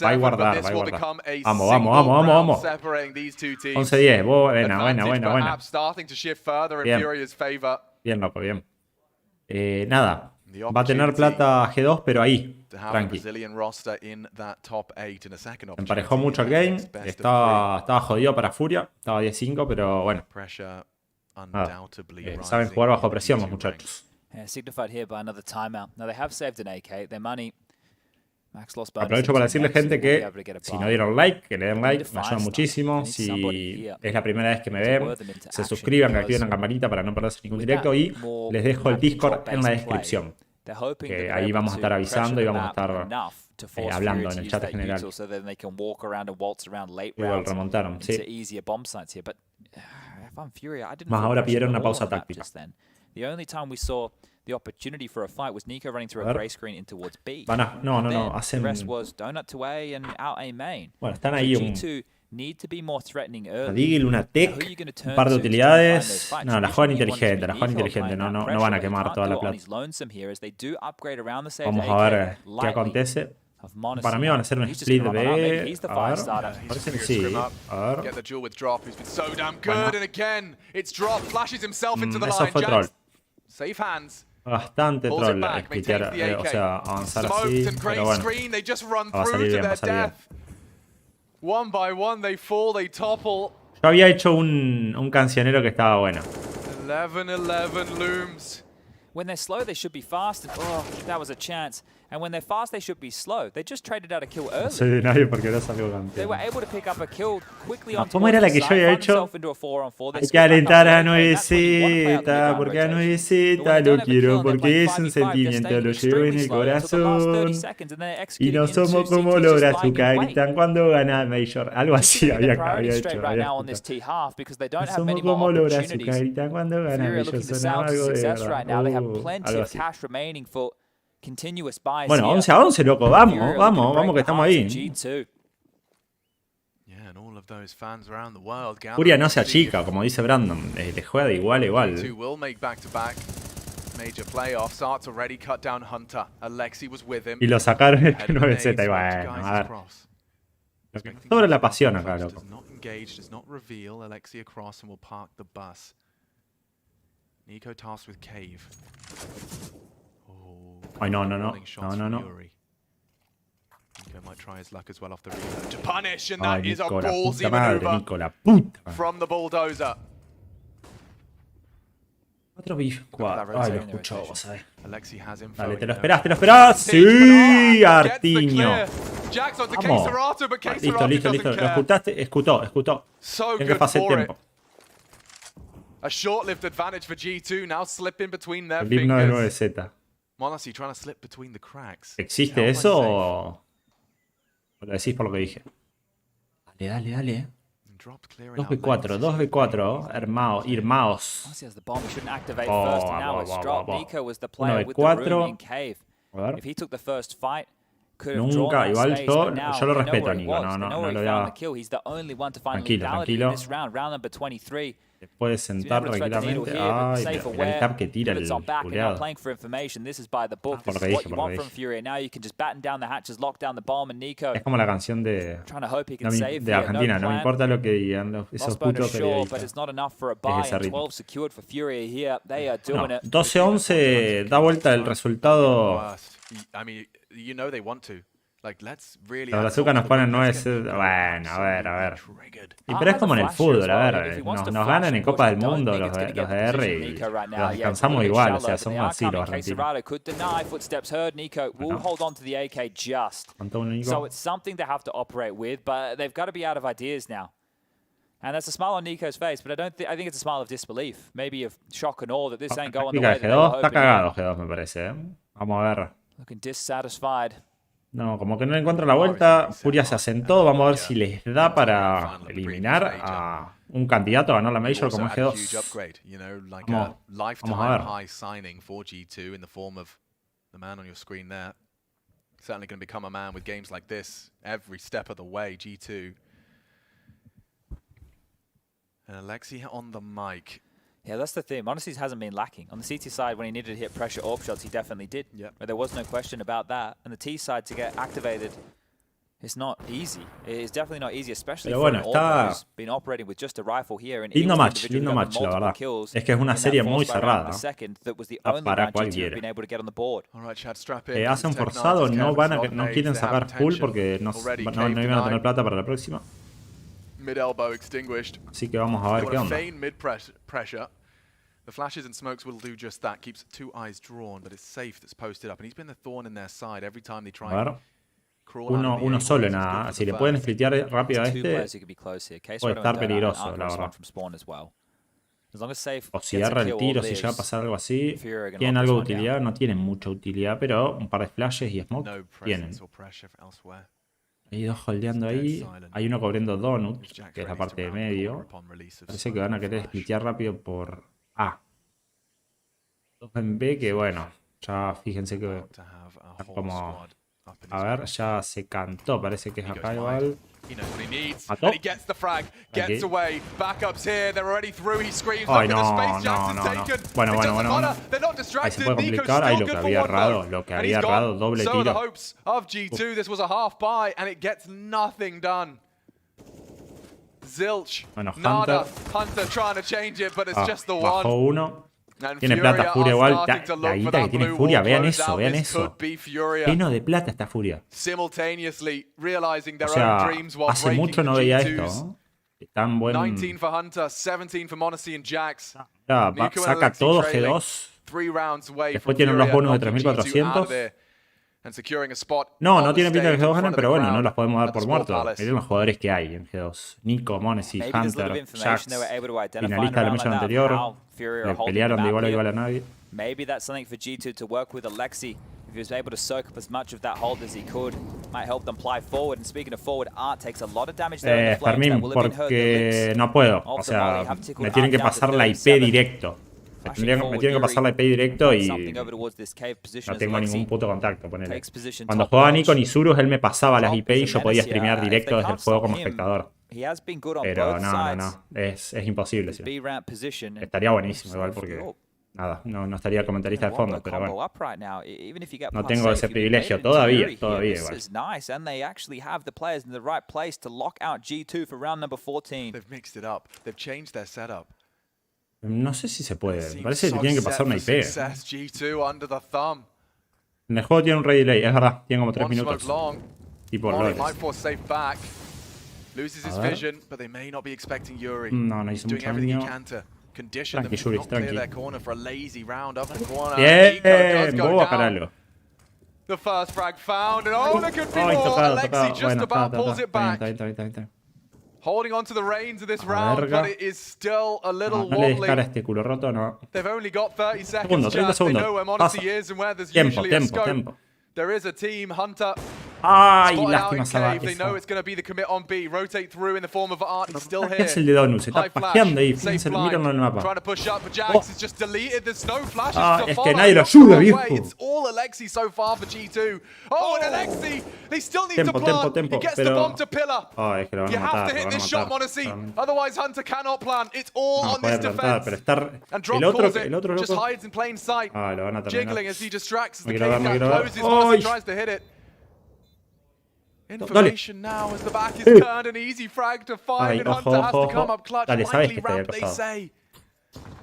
Vai guardar. Vamos. 11-10. Buena. Bien, loco, bien. Nada. Va a tener plata G2, pero ahí. Tranqui. Emparejó mucho el game. Estaba jodido para Furia. Estaba 10-5, pero bueno. Nada. Saben jugar bajo presión los muchachos. Signified here by another timeout. Now they have saved an AK. Their money. Aprovecho para decirle, gente, que si no dieron like, que le den like, me ayuda muchísimo. Si es la primera vez que me ven, se suscriban, que activen la campanita para no perderse ningún directo. Y les dejo el Discord en la descripción, que ahí vamos a estar avisando y vamos a estar hablando en el chat general. Igual remontaron, sí. Más ahora pidieron una pausa táctica. The opportunity for a fight was Nico running through a gray screen in towards B. No, hacen... The rest was donut to A and out A main. Bueno, están ahí G2 need to be more threatening early. Una Deagle, una Tech, un par de utilidades. No, la juegan inteligente, no van a quemar toda la plata. Vamos a ver qué acontece. Para mí van a hacer un split de B. A ver, parece que sí. A ver. Eso fue troll. Bastante troll splitear, o sea, avanzar así, pero bueno, va a salir bien. Yo había hecho un cancionero que estaba bueno. 11-11 looms. When they're slow, they should be fast. And, oh, that was a chance. And when they're fast, they should be slow. They just traded out a kill early. No soy de nadie porque no salió They were campeón. able to pick up a kill quickly on ¿Cómo era la que yo había hecho? Hay que alentar a 9Z, porque a 9Z lo quiero, porque es un sentimiento, lo llevo en el corazón. Y no somos como los Brazucas, gritan cuando gana Major. Algo así había hecho. No somos como los Brazucas, gritan cuando gana Major. Sonaba algo de verdad. Algo así. Bueno, 11-11, loco, vamos que estamos ahí. Furia no se achica, como dice Brandon, le juega de igual a igual. Y lo sacaron en 9Z, y bueno, a ver. Sobre la pasión acá, loco. Nico tasked with cave. Oh, Ay, no. warning shots from Fury. Nico might try his luck as well off the reload to punish, and that is a Nico, la ballsy puta madre, maneuver Nico, la puta madre. from the bulldozer. Otro beef. Ay, lo escuchó, vos sabés. Alexi has info. Dale, te lo esperás. ¡Sí! Artiño. Vamos. Listo. Lo escutaste, escutó. Tiene que pasar el tiempo. A short-lived advantage for G2, now slipping between their El himno de fingers. 9Z. Monassi trying to slip between the cracks. ¿Existe eso o lo decís por lo que dije? Dale. 2v4, Irmaos. 1v4. A ver. Nunca, igual yo lo respeto a Nico, no lo voy a... Tranquilo. Puede sentar tranquilamente. Ay, el tap que tira el culeado. Por lo que dije. Es como la canción de Argentina, no me importa lo que digan esos putos periodistas. Es ese ritmo. No, 12-11 da vuelta el resultado. Los azúcar nos ponen 9. Bueno, a ver. Y pero es como en el fútbol, a ver. Nos ganan en Copa del Mundo los de R y los descansamos igual. O sea, somos así los argentinos. ¿Cuánto uno, Nico? So it's something they have to operate with, but they've got to be out of ideas now. And that's a smile on Nico's face, but I think it's a smile of disbelief, maybe of shock and awe that this ain't going the way that they were hoping. Está cagado G2, me parece. Vamos a ver. Looking dissatisfied. No, como que no encuentra la vuelta. Furia se asentó. Vamos a ver si les da para eliminar a un candidato a ganar la Major como es G2. Vamos a ver. Certainly going to become a man with games like this every step of the way, G2. And Alexi on the mic. Yeah, that's the thing. Honestly, he hasn't been lacking. On the CT side, when he needed to hit pressure AWP shots, he definitely did. Yep. But there was no question about that. And the T side to get activated, it's not easy. It's definitely not easy, especially for an AWP who's been operating with just a rifle here. And lindo match, la verdad. Es que es una serie muy cerrada. Para cualquiera. Hacen forzado, no quieren sacar full porque no iban a tener plata para la próxima. Mid elbow extinguished. Así que vamos a ver qué onda. Mid pressure. The flashes and smokes will do just that. Keeps two eyes drawn, but it's safe that's posted up. And he's been the thorn in their side every time they try and crawl out. Uno solo nada. Si le pueden splitear rápido a este, puede estar peligroso, la verdad. O si agarra el tiro, si llega a pasar algo así. Tienen algo de utilidad, no tienen mucha utilidad, pero un par de flashes y smoke tienen. Hay dos holdeando ahí. Hay uno cubriendo Donut, que es la parte de medio. Parece que van a querer splitear rápido por A. Dos en B, que bueno, ya fíjense que está como... A ver, ya se cantó, parece que es acá igual. ¿Mató? Ay, no. Bueno. Ahí se puede complicar. Ahí lo que había errado, doble tiro. Bueno, Hunter. Bajó uno. Tiene plata Furia igual. La guita que tiene Furia, vean eso. Lleno de plata esta Furia. O sea, hace mucho no veía esto, ¿no? Tan buen... Saca todo G2. Después tienen los bonus de 3400. No tiene pinta de que G2 ganen, pero bueno, no los podemos dar por muertos. Miren los jugadores que hay en G2. Nico, Monesi, Hunter, Jax, finalista de la Major anterior. Le pelearon de igual a nadie. Maybe that's something for G2 to work with Alexi. If he was able to soak up as much of that hold as he could, might help them ply forward. And speaking of forward, Art takes a lot of damage there in the flames. Fermín, porque no puedo. O sea, me tienen que pasar la IP directo. Me tienen que pasar la IP directo y no tengo ningún puto contacto, ponele. Cuando jugaba Nico ni Surus, él me pasaba las IP y yo podía streamear directo desde el juego como espectador. Pero no, es imposible. ¿Sí? Estaría buenísimo igual porque... Nada, no estaría el comentarista de fondo, pero bueno. No tengo ese privilegio todavía igual. They've mixed it up. They've changed their setup. No sé si se puede. Me parece que tienen que pasar una IP. En el juego tiene un delay, es verdad. Tiene como 3 minutos. Tipo LOL. No, no hizo mucho daño. Tranqui, Yuri, tranqui. Bien, vos bajaralo. The first frag found, and oh, there could be more. Alexi just about pulls it back. Holding on to the reins of this round, but it is still a little wobbly. Este culo roto, no. They've only got 30 seconds, chat. They know where Modesty is and where there's usually a scope. There is a team, Hunter. Ay, lástima esa. They know it's going to be the commit on B. Rotate through in the form of Art. He's still here. Es el de Donut, se está pajeando ahí. Fíjense, mírenlo en el mapa. Trying to push up, but Jax is just deleted. There's no flashes to Es follow. que nadie lo ayuda, viejo. It's all Alexi so far for G2. Oh, and Alexi, they still need to plant. He gets the bomb to pillar. Es que lo van You a have matar, to hit this shot, Modesty. Otherwise, Hunter cannot plant. It's all on this defense. Pero estar And Drop el otro just loco. hides in plain sight. Lo van a terminar. Jiggling as he distracts as the No quiero cage ver. closes. Modesty tries to hit it. Information now as the back is turned, an easy frag to find, and Hunter has to come up clutch. Likely ramp, they say.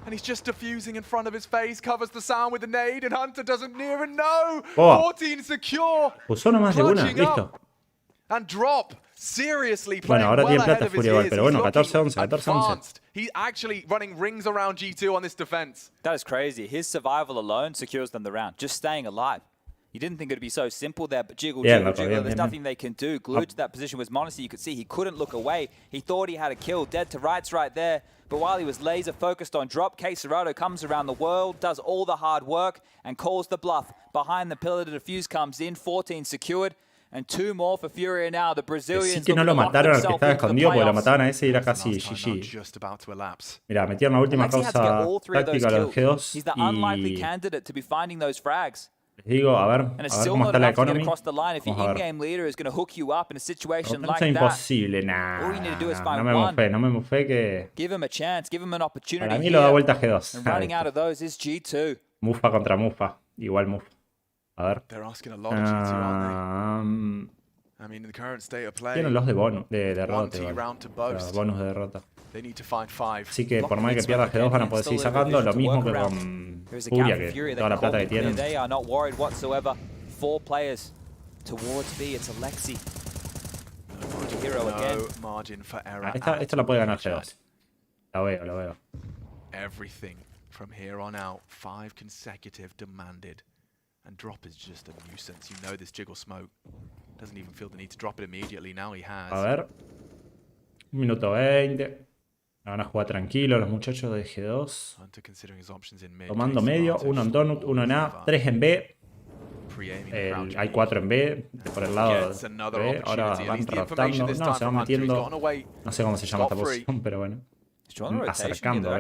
And he's just diffusing in front of his face, covers the sound with a nade, and Hunter doesn't even know. 14 secure. Usó nomás de una, listo. And Drop, seriously playing ahora well tiene ahead plata of his Furia, years. pero bueno, He's 14-11, looking 14-11. advanced. He's actually running rings around G2 on this defense. That is crazy. His survival alone secures them the round. Just staying alive. You didn't think it would be so simple there, but jiggle. There's nothing they can do. Glued to that position was Modesty. You could see he couldn't look away. He thought he had a kill. Dead to rights right there. But while he was laser focused on Drop, Queserato comes around the world, does all the hard work, and calls the bluff. Behind the pillar to defuse comes in. 14 secured. And 2 more for Furia now. The Brazilians. Sí que no lo mataron al que estaba escondido, porque lo mataban a ese y era casi GG. Mira, metieron la última causa táctica a los G2 He's the unlikely candidate to be finding those frags. Les digo, a ver cómo está la economy. Vamos a ver. No es imposible, no me mufé que... Para mí lo da vuelta G2. Mufa contra Mufa, igual Mufa. A ver. Tienen los de bonus, de derrota, bonus de derrota. Así que por más que pierda G2 van a poder seguir sacando lo mismo que con Furia, que toda la plata que tienen. Esta la puede ganar G2. La veo. Everything from here on out, 5 consecutive demanded. And Drop is just a nuisance. You know this jiggle smoke. Doesn't even feel the need to drop it immediately. Now he has. A ver. 1 minuto 20. Van a jugar tranquilo los muchachos de G2. Tomando medio. 1 en Donut, 1 en A, 3 en B. Hay 4 en B. Por el lado de B. Ahora van rotando. No, se van metiendo. No sé cómo se llama esta posición, pero bueno. Acercando a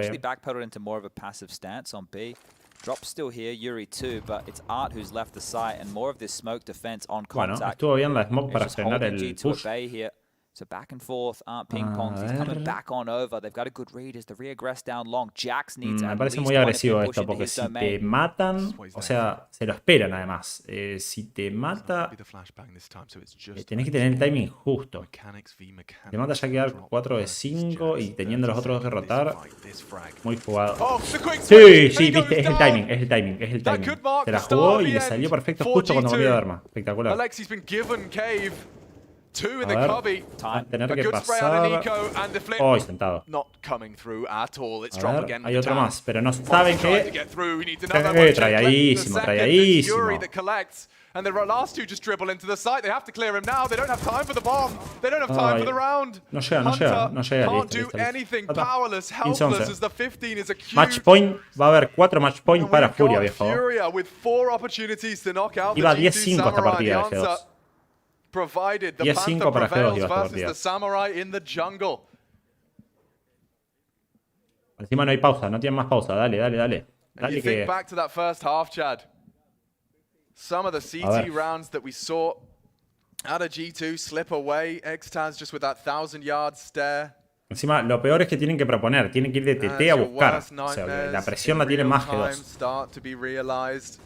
B. Drop still here, Yuri too, but it's Art who's left the site and more of this smoke defense on contact. Bueno, estuvo bien la smoke para frenar el push. So back and forth, ping pongs. He's coming back on over. They've got a good read as the reaggress down long. Jax needs Me parece muy agresivo esto, porque si te matan, o sea, se lo esperan además. Si te mata, tenés que tener el timing justo. Te mata ya quedar 4 de 5 y teniendo los otros 2 que rotar, muy jugado. Sí, viste, es el timing. Se la jugó y le salió perfecto justo cuando volvió a Derma. Espectacular. Two in the cubby. Tener que pasar. Sentado. A ver, hay otro más, pero no saben que... Trayadísimo. And the last two just dribble into the site. They have to clear him now. They don't have time for the bomb. They don't have time for the round. No llega. Can't do anything. Powerless, helpless as the 15 is accused. Match point. Va a haber 4 match point para Furia, viejo. Furia with 4 opportunities to knock out the Iba G2 10-5 esta partida de G2. Provided the Panther prevails versus the Samurai in the jungle. Encima no hay pausa, no tienen más pausa. Dale You think back to that first half, Chad. Some of the CT rounds that we saw out of G2 slip away. Xtaz just with that 1,000-yard stare. Encima, lo peor es que tienen que proponer. Tienen que ir de TT a buscar. O sea, la presión la tienen más G2.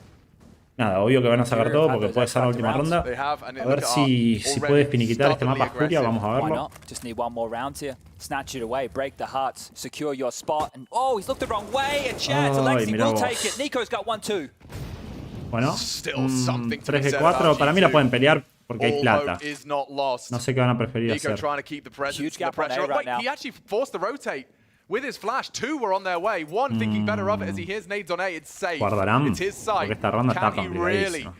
Nada, obvio que van a sacar todo porque puede ser la última ronda. A ver si puede finiquitar este mapa Furia, vamos a verlo. Just need one more round here. Snatch it away, break the hearts, secure your spot, and oh, he's looked the wrong way. A chance, Alexi will take it. Nico's got 1-2. Bueno, 3 de 4, para mí la pueden pelear porque hay plata. No sé qué van a preferir hacer. Huge gap on A right now. He actually forced the rotate. With his flash, 2 were on their way. 1 thinking better of it as he hears nades on A. It's safe. Guardarán, it's his side. porque esta ronda está Can he really complicadísima.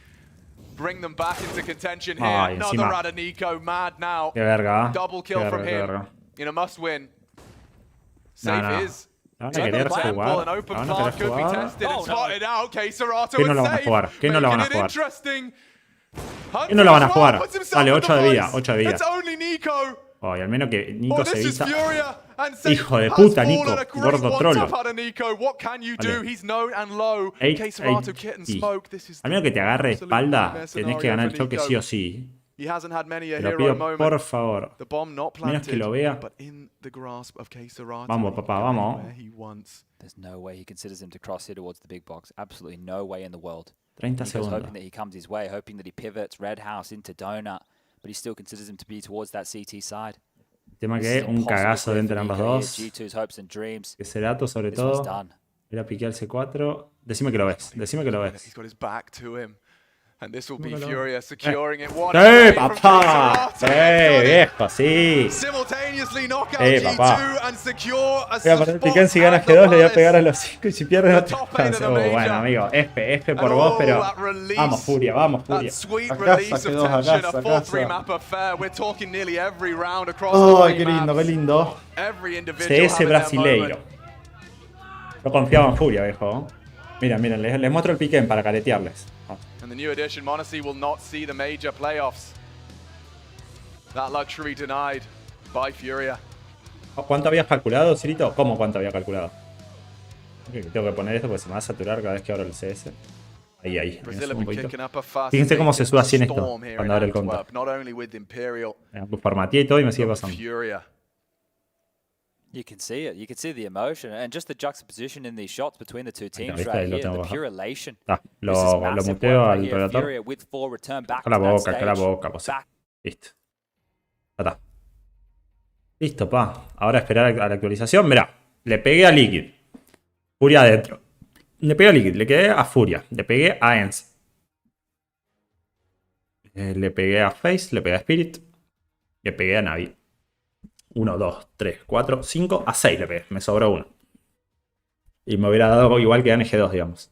bring them back into contention here? Ay, Another encima. out of Nico, mad now. Qué verga. Double kill from him in a must win. Safe is. La van a querer jugar. An open La van a plant querer could be jugar. tested and spotted out. Quieres ¿Qué no la van a jugar? ¿Qué no la van a jugar? jugar? ¿Qué no la van a jugar? Dale, 8 de vida, 8 de vida. It's only Nico. Ay, al menos que Nico Oh, se this is evita. Furia, and Safe Hijo de has puta, fallen. Nico. A great Gordo one trolo. tap out of Nico. What can you do? Vale. He's known and low. Quieres kit and smoke. This is Al menos que te agarre de absolute espalda, nightmare tenés que scenario ganar el for choque Nico. sí o sí. He hasn't had many a Te lo hero pido, moment. por favor. The bomb not Menos que planted, lo vea. but in the grasp of Quieres. Vamos, papá, vamos. Where he wants. There's no way he considers him to cross here towards the big box. Absolutely no way in the world. 30 Nico's segundos. hoping that he comes his way, hoping that he pivots Red House into Donut, but he still considers him to be towards that CT side. Tema This que is un impossible cagazo clear dentro for de ambos Nico here. dos. G2's hopes and dreams. Que Cerato sobre This one's todo. done. Era piqué al C4. Decime que lo ves. Decime que lo He's ves. got his back to him. And this will be Furia securing it. One Papá! Viejo, sí. Simultaneously knock out papá. G2 and secure a Voy a poner piqué en si spot gana at the G2, le voy a Palace. pegar a los 5 y si pierde no te top eight of alcanza. the major. Bueno, amigo, F por And vos, pero that release, vamos, Furia, vamos, that Furia. sweet A casa, release of quedó, a tension, casa, a a 4-3 casa. map affair. We're talking nearly every round across Ay, the qué lindo, qué lindo. Every individual CS having their brasileiro. moment. Yo confiaba en Furia, viejo. Miren, miren, les muestro el piquen para caretearles. And the new edition, Monacy will not see the major playoffs. That luxury denied by Furia. ¿Cuánto habías calculado, Cirito? ¿Cómo cuánto había calculado? Ok, tengo que poner esto porque se me va a saturar cada vez que abro el CS. Ahí, ahí. Brazil have Un been poquito. kicking up a fast. Fíjense cómo se sube así en esto storm here cuando in abre el contra. Antwerp, not only with Imperial, Formateé y todo y me sigue pasando. Furia. You can see it. You can see the emotion and just the juxtaposition in these shots between the two teams ahí right lo here. tengo The bajado. pure elation. Lo This is massive muteo work al right here. relator. Furia with 4 return back Cala to la that boca, stage. vos. Back. Listo. Ya está. Listo, pa. Ahora esperar a la actualización. Mirá, le pegué a Liquid. Furia adentro. Le pegué a Liquid, le quedé a Furia. Le pegué a ENS. Le pegué a Face, le pegué a Spirit. Le pegué a Navi. 1, 2, 3, 4, 5, a 6 le pegué. Me sobró uno. Y me hubiera dado igual que gane G2, digamos.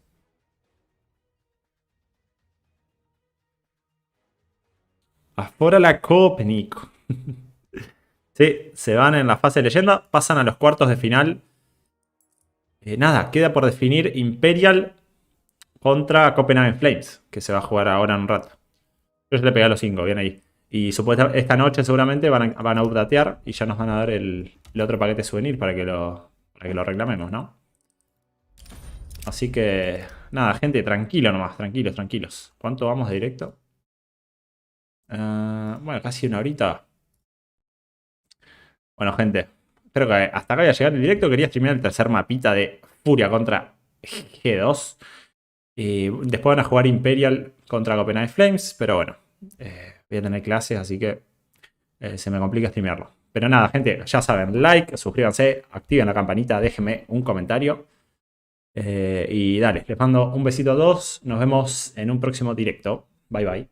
Afuera la COP, Nico. Sí, se van en la fase de leyenda. Pasan a los cuartos de final. Nada, queda por definir Imperial contra Copenhagen Flames. Que se va a jugar ahora en un rato. Yo ya le pegué a los 5, bien ahí. Y supuestamente esta noche seguramente van a updatear y ya nos van a dar el otro paquete souvenir para que lo reclamemos, ¿no? Así que, nada, gente, tranquilo nomás, tranquilos. ¿Cuánto vamos de directo? Bueno, casi una horita. Bueno, gente, espero que hasta acá haya llegado el directo. Quería streamear el tercer mapita de Furia contra G2. Y después van a jugar Imperial contra Copenhagen Flames, pero bueno. Voy a tener clases, así que se me complica streamearlo. Pero nada, gente, ya saben, like, suscríbanse, activen la campanita, déjenme un comentario. Y dale, les mando un besito a todos. Nos vemos en un próximo directo. Bye, bye.